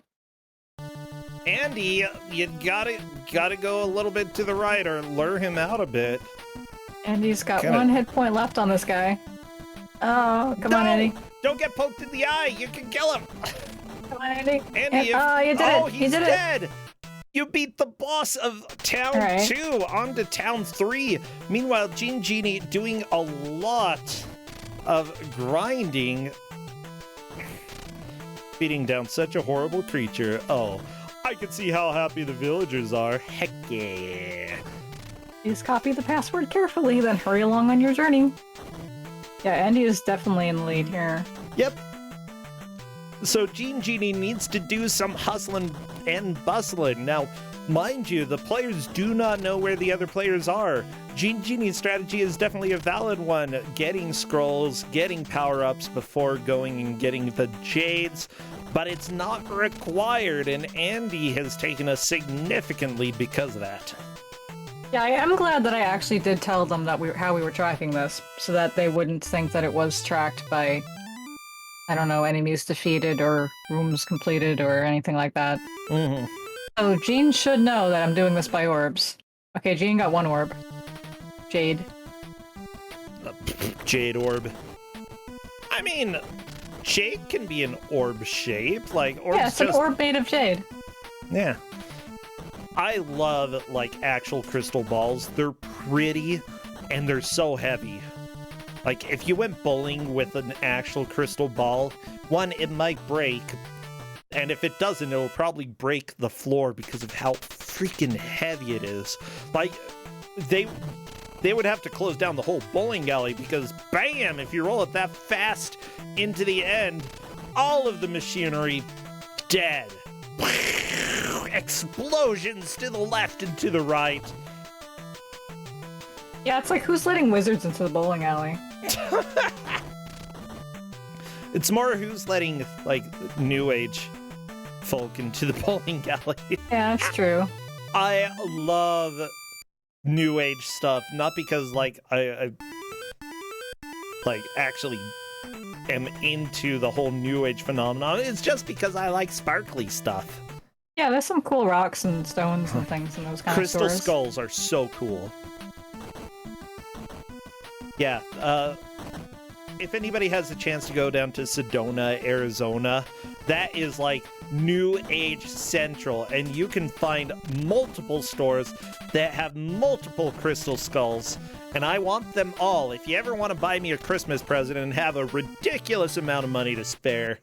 A: Andy, you gotta go a little bit to the right or lure him out a bit.
B: Andy's got one hit point left on this guy. Oh, come on, Andy.
A: Don't get poked in the eye. You can kill him.
B: Come on, Andy.
A: Andy,
B: you did it.
A: He's dead. You beat the boss of Town 2 on to Town 3. Meanwhile, Genie doing a lot of grinding, beating down such a horrible creature. Oh. I can see how happy the villagers are. Heck yeah.
B: Please copy the password carefully, then hurry along on your journey. Yeah, Andy is definitely in the lead here.
A: Yep. So Gene Genie needs to do some hustling and bustling. Now, mind you, the players do not know where the other players are. Gene Genie's strategy is definitely a valid one. Getting scrolls, getting power-ups before going and getting the jades, but it's not required, and Andy has taken us significantly because of that.
B: Yeah, I am glad that I actually did tell them that how we were tracking this, so that they wouldn't think that it was tracked by, I don't know, enemies defeated or rooms completed or anything like that.
A: Mm-hmm.
B: So Jean should know that I'm doing this by orbs. Okay, Jean got 1 orb. Jade.
A: Jade orb. I mean, jade can be an orb shape. Like, orbs
B: yeah, it's an orb made of jade.
A: Yeah. I love, like, actual crystal balls. They're pretty, and they're so heavy. Like, if you went bowling with an actual crystal ball, one, it might break, and if it doesn't, it'll probably break the floor because of how freaking heavy it is. Like, they would have to close down the whole bowling alley because, bam, if you roll it that fast into the end, all of the machinery dead. Explosions to the left and to the right.
B: Yeah, it's like, who's letting wizards into the bowling alley?
A: It's more who's letting, like, new age folk into the bowling alley.
B: Yeah, that's true.
A: I love new age stuff, not because, like, I like, actually am into the whole new age phenomenon. It's just because I like sparkly stuff.
B: Yeah, there's some cool rocks and stones and things in those kind
A: Crystal
B: of stores.
A: skulls are so cool. Yeah, if anybody has a chance to go down to Sedona, Arizona, that is like New Age Central, and you can find multiple stores that have multiple crystal skulls, and I want them all. If you ever want to buy me a Christmas present and have a ridiculous amount of money to spare,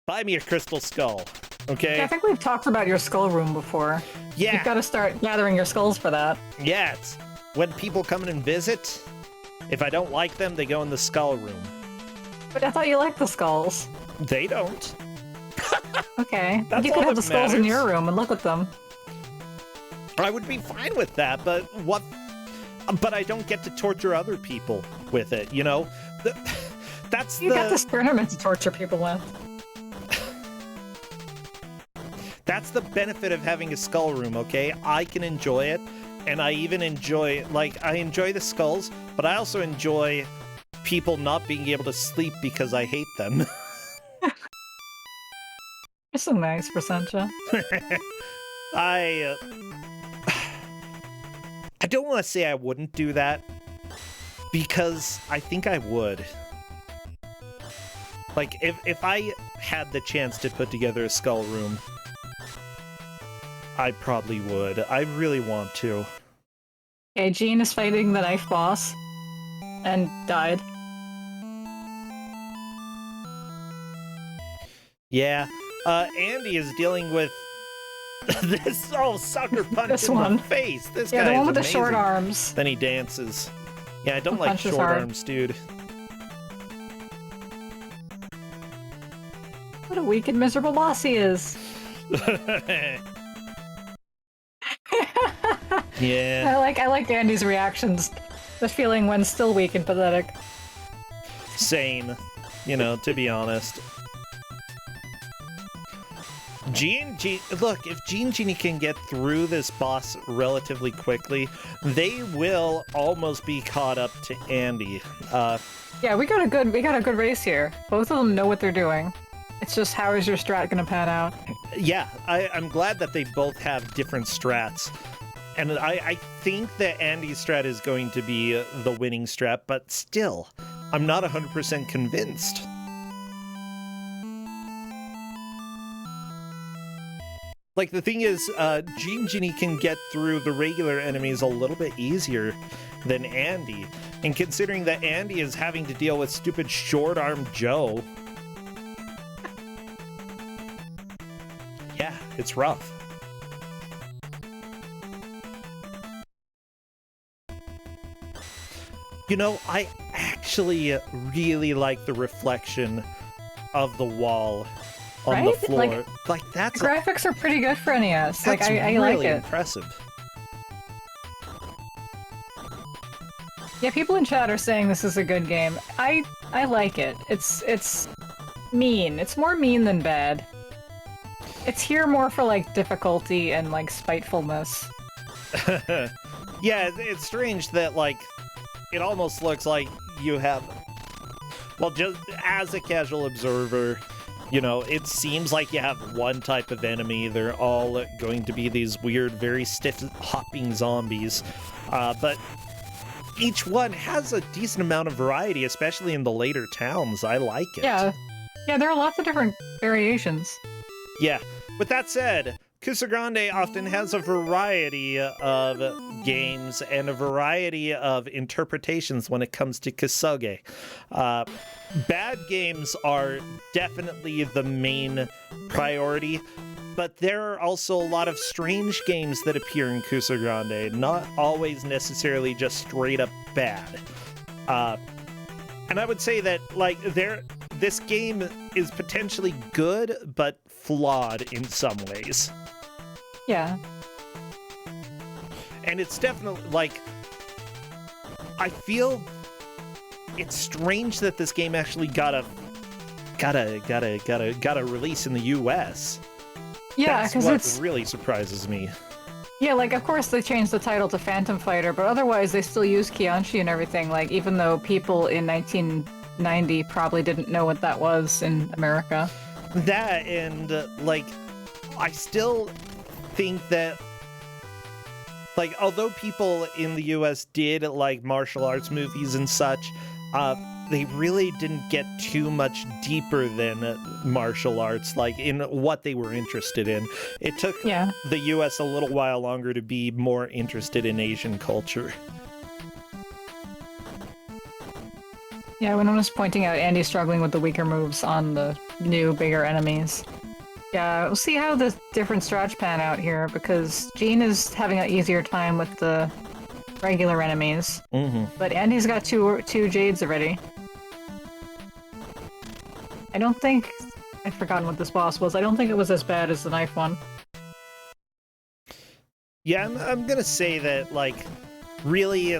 A: buy me a crystal skull, okay?
B: Yeah, I think we've talked about your skull room before.
A: Yeah.
B: You've got to start gathering your skulls for that.
A: Yeah, it's when people come in and visit, if I don't like them, they go in the skull room.
B: But I thought you liked the skulls.
A: They don't.
B: Okay.
A: That's
B: You
A: all
B: could have
A: that
B: the skulls in
A: matters.
B: your room and look at them.
A: I would be fine with that, but what? But I don't get to torture other people with it, you know? That's
B: You got this tournament to torture people with.
A: That's the benefit of having a skull room, okay? I can enjoy it, and I even enjoy, like, I enjoy the skulls, but I also enjoy people not being able to sleep because I hate them.
B: You're so nice, Placentia.
A: I don't want to say I wouldn't do that, because I think I would. Like, if I had the chance to put together a skull room, I probably would. I really want to.
B: Okay, Jean is fighting the knife boss. And died.
A: Yeah. Andy is dealing with this sucker punch
B: This
A: in
B: one.
A: the face. This
B: Yeah,
A: guy
B: the one
A: is
B: with the short
A: amazing.
B: arms.
A: Then he dances. Yeah, I don't like
B: Punches
A: short
B: hard.
A: arms, dude.
B: What a weak and miserable boss he is.
A: Yeah.
B: I like Andy's reactions. The feeling when still weak and pathetic.
A: Sane, you know, to be honest. Look, if Gene Genie can get through this boss relatively quickly, they will almost be caught up to Andy.
B: Yeah, we got a good race here. Both of them know what they're doing. It's just, how is your strat gonna pan out?
A: Yeah, I'm glad that they both have different strats. And I think that Andy's strat is going to be the winning strat, but still, I'm not 100% convinced. Like, the thing is, Gene Genie can get through the regular enemies a little bit easier than Andy. And considering that Andy is having to deal with stupid short-armed Joe, yeah, it's rough. You know, I actually really like the reflection of the wall on the
B: Right?
A: floor. Like that's
B: The graphics are pretty good for NES. Like
A: that's
B: I
A: really
B: like it.
A: impressive.
B: Yeah, people in chat are saying this is a good game. I like it. It's mean. It's more mean than bad. It's here more for like difficulty and like spitefulness.
A: Yeah, it's strange that like it almost looks like you have, well, just as a casual observer, you know, it seems like you have one type of enemy. They're all going to be these weird, very stiff hopping zombies, but each one has a decent amount of variety, especially in the later towns. I like it.
B: Yeah. Yeah, there are lots of different variations.
A: Yeah. With that said, Kuso6rande often has a variety of games and a variety of interpretations when it comes to Kusoge. Bad games are definitely the main priority, but there are also a lot of strange games that appear in Kuso6rande, not always necessarily just straight up bad. And I would say that, like, this game is potentially good, but flawed in some ways.
B: Yeah.
A: And it's definitely, like, I feel it's strange that this game actually got a release in the US.
B: Yeah,
A: That's
B: because
A: what
B: it's
A: really surprises me.
B: yeah, like of course they changed the title to Phantom Fighter, but otherwise they still use Kianchi and everything. Like even though people in 1990 probably didn't know what that was in America.
A: That and like I still think that, like, although people in the US did like martial arts movies and such, they really didn't get too much deeper than martial arts, like in what they were interested in. It took the US a little while longer to be more interested in Asian culture.
B: Yeah, when I was pointing out Andy struggling with the weaker moves on the new, bigger enemies. Yeah, we'll see how the different strats pan out here, because Jean is having an easier time with the regular enemies. But Andy's got two Jades already. I don't think... I've forgotten what this boss was. I don't think it was as bad as the knife one.
A: Yeah, I'm gonna say that, like, really...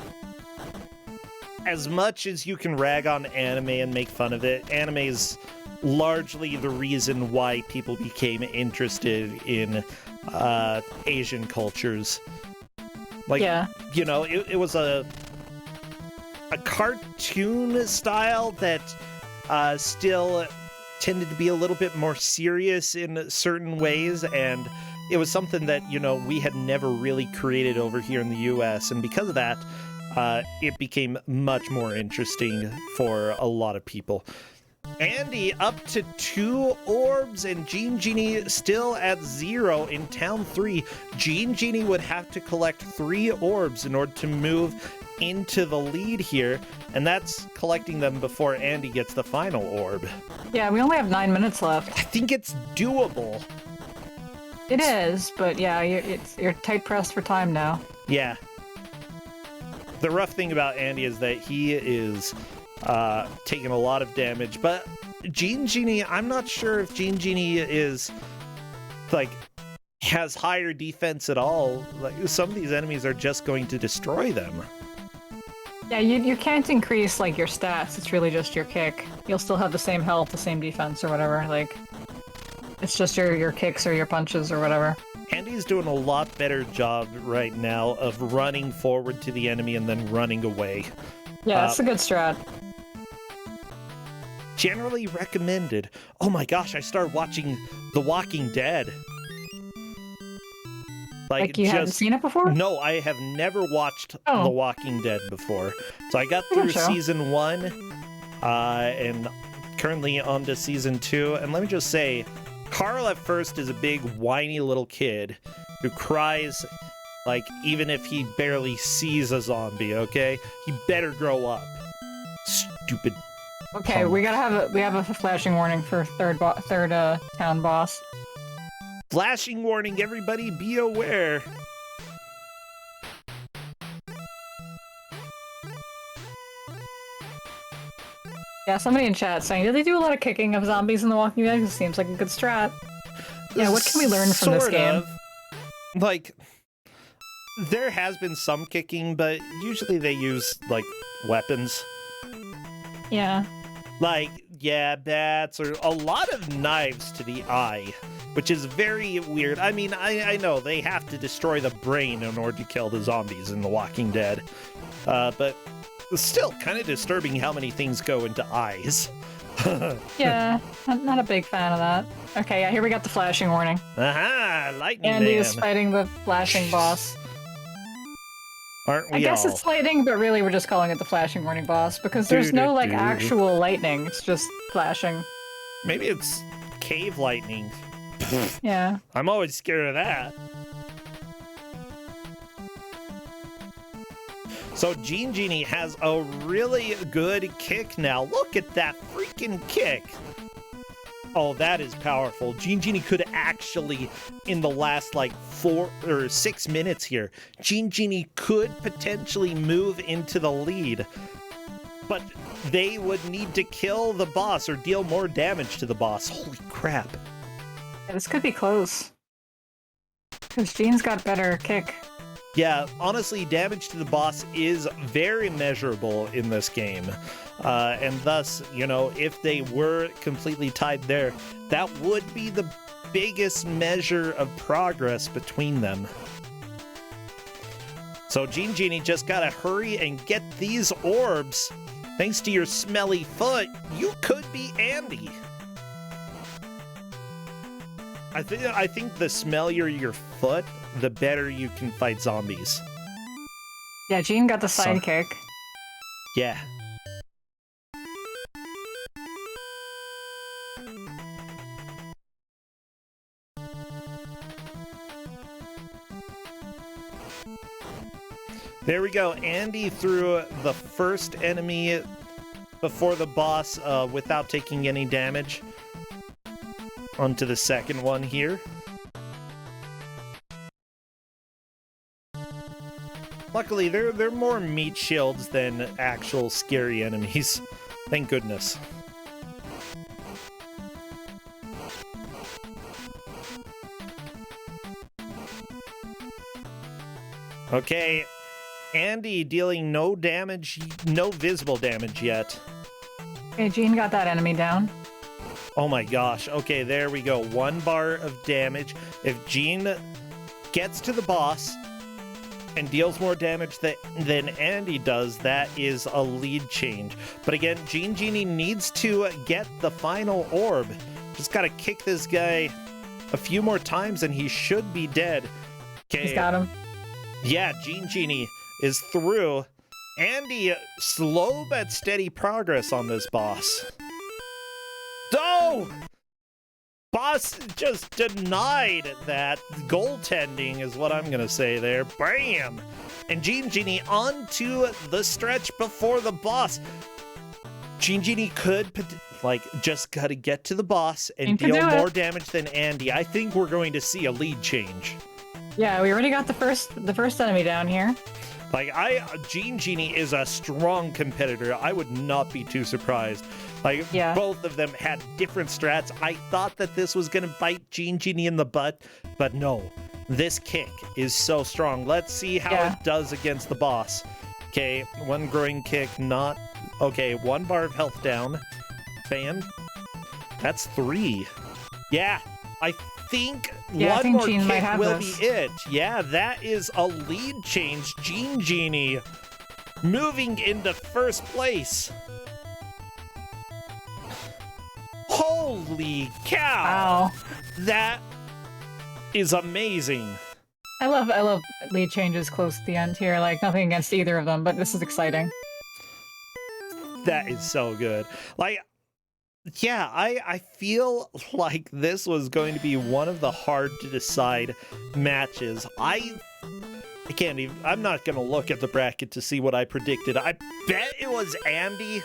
A: as much as you can rag on anime and make fun of it, anime is largely the reason why people became interested in Asian cultures. Like, you know, it was a cartoon style that still tended to be a little bit more serious in certain ways, and it was something that, you know, we had never really created over here in the US, and because of that, it became much more interesting for a lot of people. Andy up to 2 orbs, and Gene Genie still at 0 in Town 3. Gene Genie would have to collect 3 orbs in order to move into the lead here, and that's collecting them before Andy gets the final orb.
B: Yeah, we only have 9 minutes left.
A: I think it's doable.
B: It is, but yeah, you're tight pressed for time now.
A: Yeah. The rough thing about Andy is that he is taking a lot of damage, but Gene Genie, I'm not sure if Gene Genie is, like, has higher defense at all. Like, some of these enemies are just going to destroy them.
B: Yeah, you can't increase, like, your stats. It's really just your kick. You'll still have the same health, the same defense, or whatever. Like, it's just your kicks or your punches or whatever.
A: Andy's doing a lot better job right now of running forward to the enemy and then running away.
B: Yeah, it's a good strat.
A: Generally recommended. Oh my gosh, I started watching The Walking Dead.
B: Like you hadn't seen it before?
A: No, I have never watched The Walking Dead before. So I got through season 1, and currently on to season 2. And let me just say, Carl at first is a big whiny little kid who cries, like, even if he barely sees a zombie, okay? He better grow up. Stupid.
B: Okay, we have a flashing warning for third town boss.
A: Flashing warning, everybody, be aware.
B: Yeah, somebody in chat saying, do they do a lot of kicking of zombies in The Walking Dead? 'Cause it seems like a good strat. Yeah, what can we learn from this game?
A: Like, there has been some kicking, but usually they use, like, weapons.
B: Yeah.
A: Like, yeah, bats, or a lot of knives to the eye, which is very weird. I mean, I know they have to destroy the brain in order to kill the zombies in The Walking Dead, but it's still kind of disturbing how many things go into eyes.
B: Yeah, not a big fan of that. Okay, yeah, here we got the flashing warning.
A: Aha, lightning
B: Andy
A: man.
B: is fighting the flashing boss.
A: Aren't we
B: I guess
A: all?
B: it's lightning, but really we're just calling it the flashing warning boss because there's no like actual lightning. It's just flashing.
A: Maybe it's cave lightning.
B: Yeah.
A: I'm always scared of that. So Gene Genie has a really good kick now. Look at that freaking kick. Oh, that is powerful. Gene Genie could actually, in the last like 4 or 6 minutes here, Gene Genie could potentially move into the lead. But they would need to kill the boss or deal more damage to the boss. Holy crap.
B: Yeah, this could be close. Because Gene's got better kick.
A: Yeah, honestly, damage to the boss is very measurable in this game. And thus, you know, if they were completely tied there, that would be the biggest measure of progress between them. So Gene Genie just gotta hurry and get these orbs. Thanks to your smelly foot, you could be Andy. I think the smellier your foot, the better you can fight zombies.
B: Yeah, Gene got the sidekick.
A: Yeah. There we go. Andy threw the first enemy before the boss without taking any damage. Onto the second one here. Luckily, they're more meat shields than actual scary enemies. Thank goodness. Okay, Andy dealing no damage, no visible damage yet.
B: Okay, Gene got that enemy down.
A: Oh my gosh. Okay, there we go. 1 bar of damage. If Gene gets to the boss and deals more damage than Andy does, that is a lead change. But again, Gene Genie needs to get the final orb. Just gotta kick this guy a few more times and he should be dead. Okay.
B: He's got him.
A: Yeah, Gene Genie is through. Andy, slow but steady progress on this boss. Oh! Boss just denied that. Goaltending is what I'm gonna say there. Bam! And Gene Genie onto the stretch before the boss. Gene Genie could, like, just gotta get to the boss and deal more damage than Andy. I think we're going to see a lead change.
B: Yeah, we already got the first enemy down here.
A: Like, Gene Genie is a strong competitor. I would not be too surprised. Like, yeah. Both of them had different strats. I thought that this was going to bite Gene Genie in the butt, but no. This kick is so strong. Let's see how it does against the boss. Okay, 1 growing kick, not... Okay, 1 bar of health down. Fan. That's 3. Yeah, I think one more
B: Gene
A: kick will be it. Yeah, that is a lead change. Gene Genie moving into first place. Holy cow!
B: Wow.
A: That is amazing.
B: I love lead changes close to the end here. Like, nothing against either of them, but this is exciting.
A: That is so good. Like, yeah, I feel like this was going to be one of the hard to decide matches. I can't even, I'm not going to look at the bracket to see what I predicted. I bet it was Andy.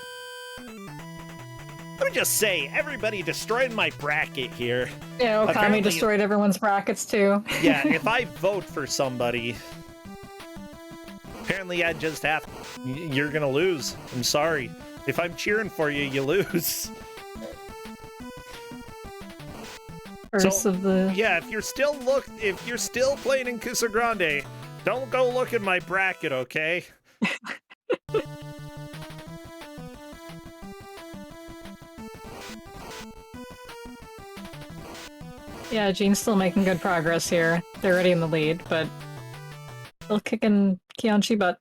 A: Let me just say, everybody destroyed my bracket here.
B: Yeah, Okami destroyed everyone's brackets too.
A: Yeah, if I vote for somebody, apparently I just have, you're going to lose. I'm sorry. If I'm cheering for you, you lose.
B: First of the...
A: Yeah, if you're still playing in Kuso6rande, don't go look at my bracket, okay?
B: Yeah, Jean's still making good progress here. They're already in the lead, but still kicking Kianchi butt.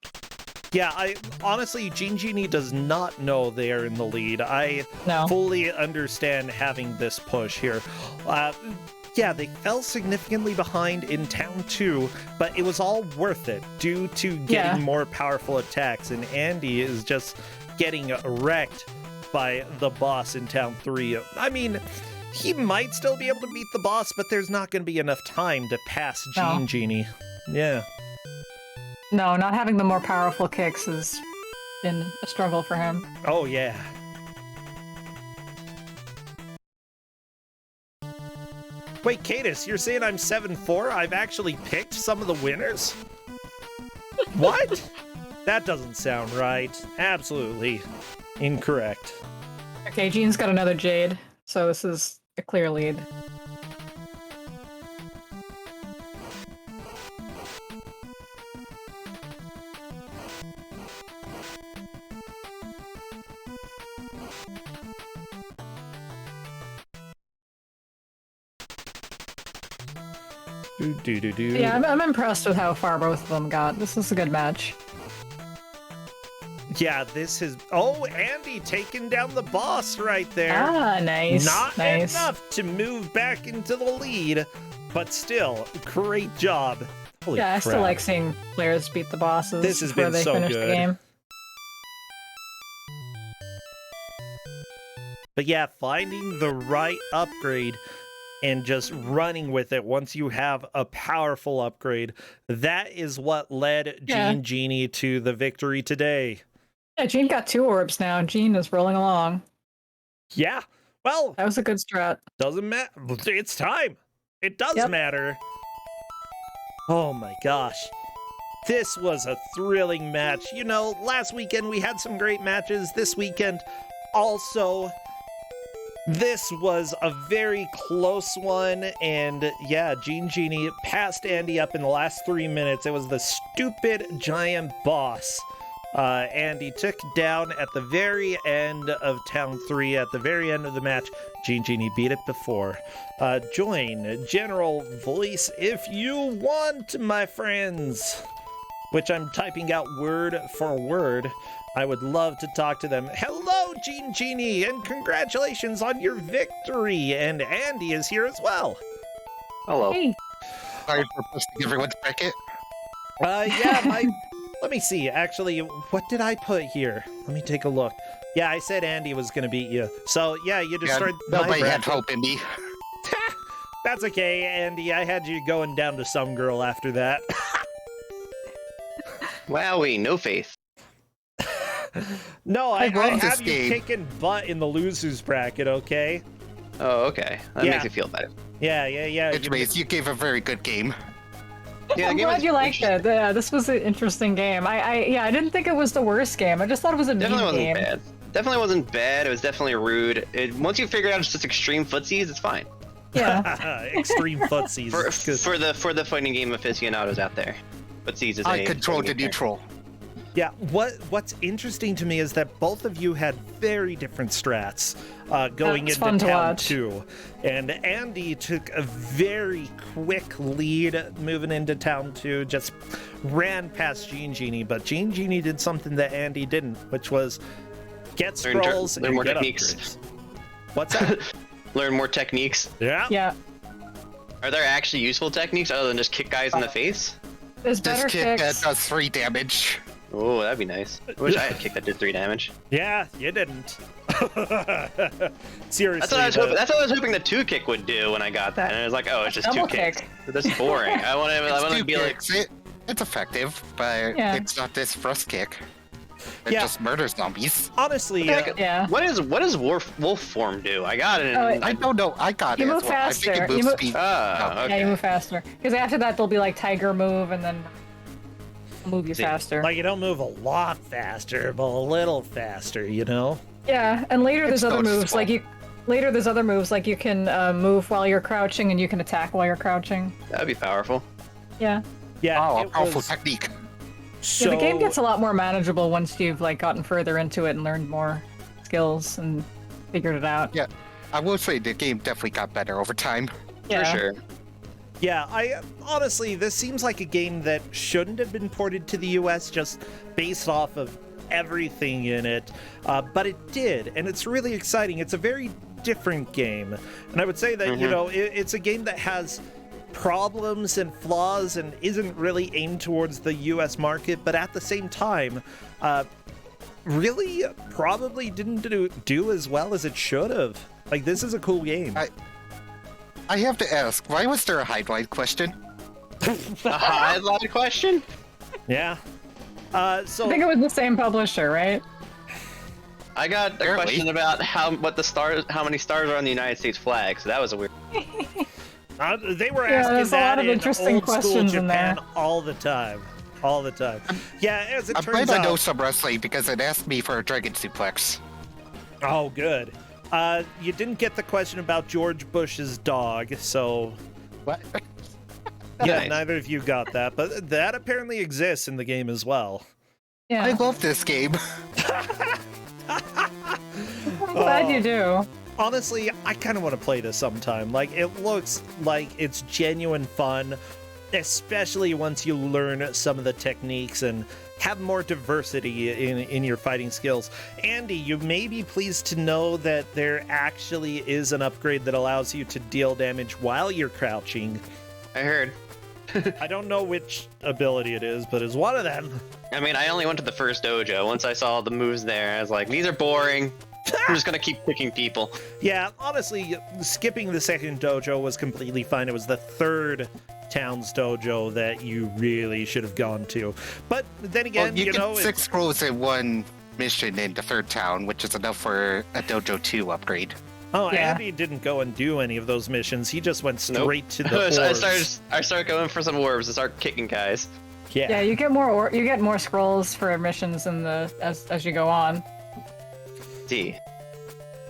A: Yeah, honestly, Genie does not know they are in the lead. I fully understand having this push here. Yeah, they fell significantly behind in Town 2, but it was all worth it due to getting more powerful attacks, and Andy is just getting wrecked by the boss in Town 3. I mean, he might still be able to beat the boss, but there's not going to be enough time to pass Genie. Yeah.
B: No, not having the more powerful kicks has been a struggle for him.
A: Oh, yeah. Wait, Cadis, you're saying I'm 7-4? I've actually picked some of the winners? What? That doesn't sound right. Absolutely incorrect.
B: Okay, Jean's got another Jade, so this is a clear lead. Yeah, I'm impressed with how far both of them got. This is a good match.
A: Yeah, this is... Oh, Andy taking down the boss right there.
B: Ah, nice.
A: Not
B: nice.
A: enough to move back into the lead, but still, great job. Holy
B: yeah,
A: crap.
B: I still like seeing players beat the bosses
A: this has
B: before
A: been
B: they
A: so
B: finish
A: good.
B: the game.
A: But yeah, finding the right upgrade and just running with it once you have a powerful upgrade, that is what led Genie to the victory today.
B: Yeah, Jean got 2 orbs now. Jean is rolling along.
A: Yeah, well...
B: That was a good strat.
A: Doesn't matter. It's time. It does matter. Oh my gosh. This was a thrilling match. You know, last weekend we had some great matches. This weekend also... This was a very close one, and yeah, Genie passed Andy up in the last 3 minutes. It was the stupid giant boss Andy took down at the very end of Town 3, at the very end of the match. Genie beat it before. Join General Voice if you want, my friends. Which I'm typing out word for word. I would love to talk to them. Hello, Genie, and congratulations on your victory. And Andy is here as well.
C: Hello.
B: Hey.
C: Sorry for posting everyone's bracket.
A: Yeah, let me see. Actually, what did I put here? Let me take a look. Yeah, I said Andy was going to beat you. So, yeah, you destroyed my
C: nobody had
A: bracket.
C: hope in me.
A: That's okay, Andy. I had you going down to some girl after that.
C: Wowie, no faith.
A: No, I
C: love
A: have
C: this
A: you
C: game.
A: kicking butt in the losers bracket, okay?
C: Oh, okay. That makes me feel better.
A: Yeah.
C: Which means you gave a very good game.
B: Yeah, I'm glad you liked it. Yeah, this was an interesting game. I didn't think it was the worst game. I just thought it was a
D: Definitely
B: mean
D: wasn't
B: game.
D: bad. Definitely wasn't bad. It was definitely rude. Once you figure out it's just extreme footsies, it's fine.
B: Yeah.
A: Extreme footsies.
D: For the fighting game aficionados out there. Footsies is
C: I controlled the neutral.
A: Yeah, what's interesting to me is that both of you had very different strats going
B: That's
A: into
B: fun to
A: Town
B: watch.
A: 2. And Andy took a very quick lead moving into Town 2, just ran past Genie, but Genie did something that Andy didn't, which was get scrolls
D: learn
A: and
D: more
A: get
D: techniques.
A: upgrades. What's that?
D: Learn more techniques.
A: Yeah.
B: Yeah.
D: Are there actually useful techniques other than just kick guys in the face?
B: There's
C: This
B: better
C: kick
B: kicks.
C: does 3 damage.
D: Oh, that'd be nice. I wish I had a kick that did 3 damage.
A: Yeah, you didn't. Seriously.
D: That's what I was hoping the 2 kick would do when I got that, and I was like, oh, it's just
B: Double
D: 2 kicks.
B: kick.
D: That's boring. I want to
C: Two
D: be like,
C: kicks. It's effective, but
B: Yeah.
C: it's not this first kick. It
A: Yeah.
C: just murders zombies.
A: Honestly,
B: Yeah.
D: what does wolf form do? I got it.
B: Oh,
C: I don't know. I got
B: You
C: it.
B: move
C: as well. I think
B: faster.
C: it
B: You
C: moves
B: move-
C: speed.
D: Ah,
C: Oh.
D: okay.
B: Yeah, you move faster. Because after that, there'll be like tiger move and then. move you faster.
A: Like, you don't move a lot faster, but a little faster, you know?
B: Yeah, and later there's
C: It's
B: other moves
C: noticeable.
B: like you can move while you're crouching and you can attack while you're crouching.
D: That'd be powerful.
B: Yeah.
A: Yeah,
C: Oh, a
A: it
C: powerful
A: was
C: technique.
A: so...
B: Yeah, the game gets a lot more manageable once you've like gotten further into it and learned more skills and figured it out.
C: Yeah, I will say the game definitely got better over time.
B: Yeah.
D: For sure.
A: Yeah, honestly, this seems like a game that shouldn't have been ported to the US just based off of everything in it, but it did, and it's really exciting. It's a very different game, and I would say that, you know, it's a game that has problems and flaws and isn't really aimed towards the US market, but at the same time, really probably didn't do as well as it should have. Like, this is a cool game.
C: I have to ask, why was there a highlight question?
D: A highlight question?
A: Yeah. So
B: I think it was the same publisher, right?
D: I got a
C: Apparently.
D: question about how many stars are on the United States flag. So that was a weird.
A: they were
B: Yeah,
A: asking
B: there's a
A: that
B: lot of
A: in
B: interesting
A: old school
B: questions in
A: Japan
B: there.
A: all the time. All the time. Yeah, as it
C: I'm
A: turns
C: glad I know
A: out.
C: some wrestling because it asked me for a dragon suplex.
A: Oh, good. You didn't get the question about George Bush's dog, so
C: What?
A: yeah,
D: Nice.
A: neither of you got that, but that apparently exists in the game as well.
B: Yeah.
C: I love this game.
B: I'm glad you do.
A: Honestly, I kind of want to play this sometime. Like, it looks like it's genuine fun, especially once you learn some of the techniques and have more diversity in your fighting skills. Andy, you may be pleased to know that there actually is an upgrade that allows you to deal damage while you're crouching.
D: I heard.
A: I don't know which ability it is, but it's one of them.
D: I mean, I only went to the first dojo. Once I saw the moves there, I was like, these are boring. I'm just gonna keep picking people.
A: Yeah, honestly, skipping the second dojo was completely fine. It was the third town's dojo that you really should have gone to. But then again,
C: Well, you
A: you
C: get
A: know,
C: 6 scrolls in one mission in the third town, which is enough for a Dojo 2 upgrade.
A: yeah.
B: Yeah.
A: Andy didn't go and do any of those missions. He just went
D: Nope.
A: straight to the
D: I started going for some orbs and start kicking guys.
B: Yeah, you get more scrolls for missions in the as you go on.
D: D.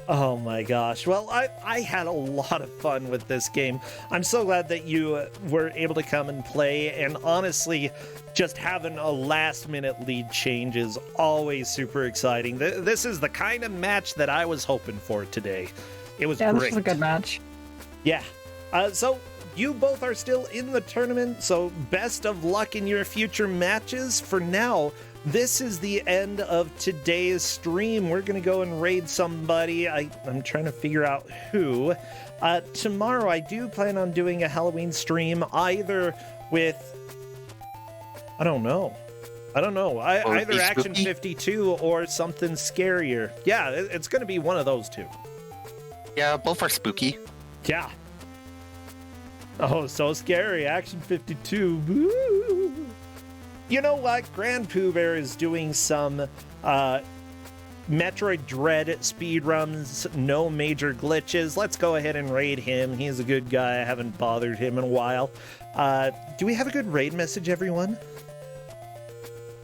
A: Oh my gosh. Well, I had a lot of fun with this game. I'm so glad that you were able to come and play, and honestly, just having a last-minute lead change is always super exciting. This is the kind of match that I was hoping for today. It was
B: Yeah,
A: great.
B: this was a good match.
A: Yeah. So you both are still in the tournament, so best of luck in your future matches. For now, this is the end of today's stream. We're going to go and raid somebody. I'm trying to figure out who. Tomorrow, I do plan on doing a Halloween stream, either with... I don't know.
C: Or
A: Either
C: be
A: Action
C: spooky?
A: 52 or something scarier. Yeah, it's going to be one of those two.
C: Yeah, both are spooky.
A: Yeah. Oh, so scary. Action 52. Woo. You know what? Grand Pooh Bear is doing some Metroid Dread speedruns, no major glitches. Let's go ahead and raid him. He's a good guy. I haven't bothered him in a while. Do we have a good raid message, everyone?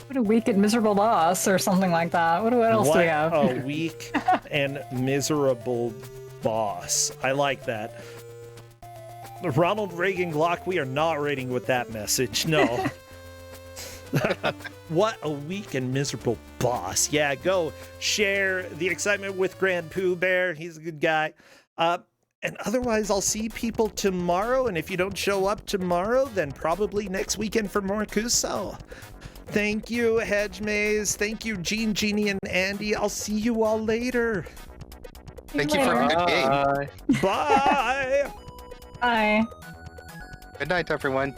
B: What a weak and miserable boss, or something like that. What else do we have?
A: A weak and miserable boss. I like that. Ronald Reagan Glock, we are not raiding with that message. No. What a weak and miserable boss. Yeah, go share the excitement with Grand Pooh Bear. He's a good guy. And otherwise, I'll see people tomorrow. And if you don't show up tomorrow, then probably next weekend for more Kuso. Thank you, Hedge Maze. Thank you, Gene, Jeannie, and Andy. I'll see you all later.
C: Thank you for a good game.
A: Bye.
B: Bye.
C: Good night, everyone.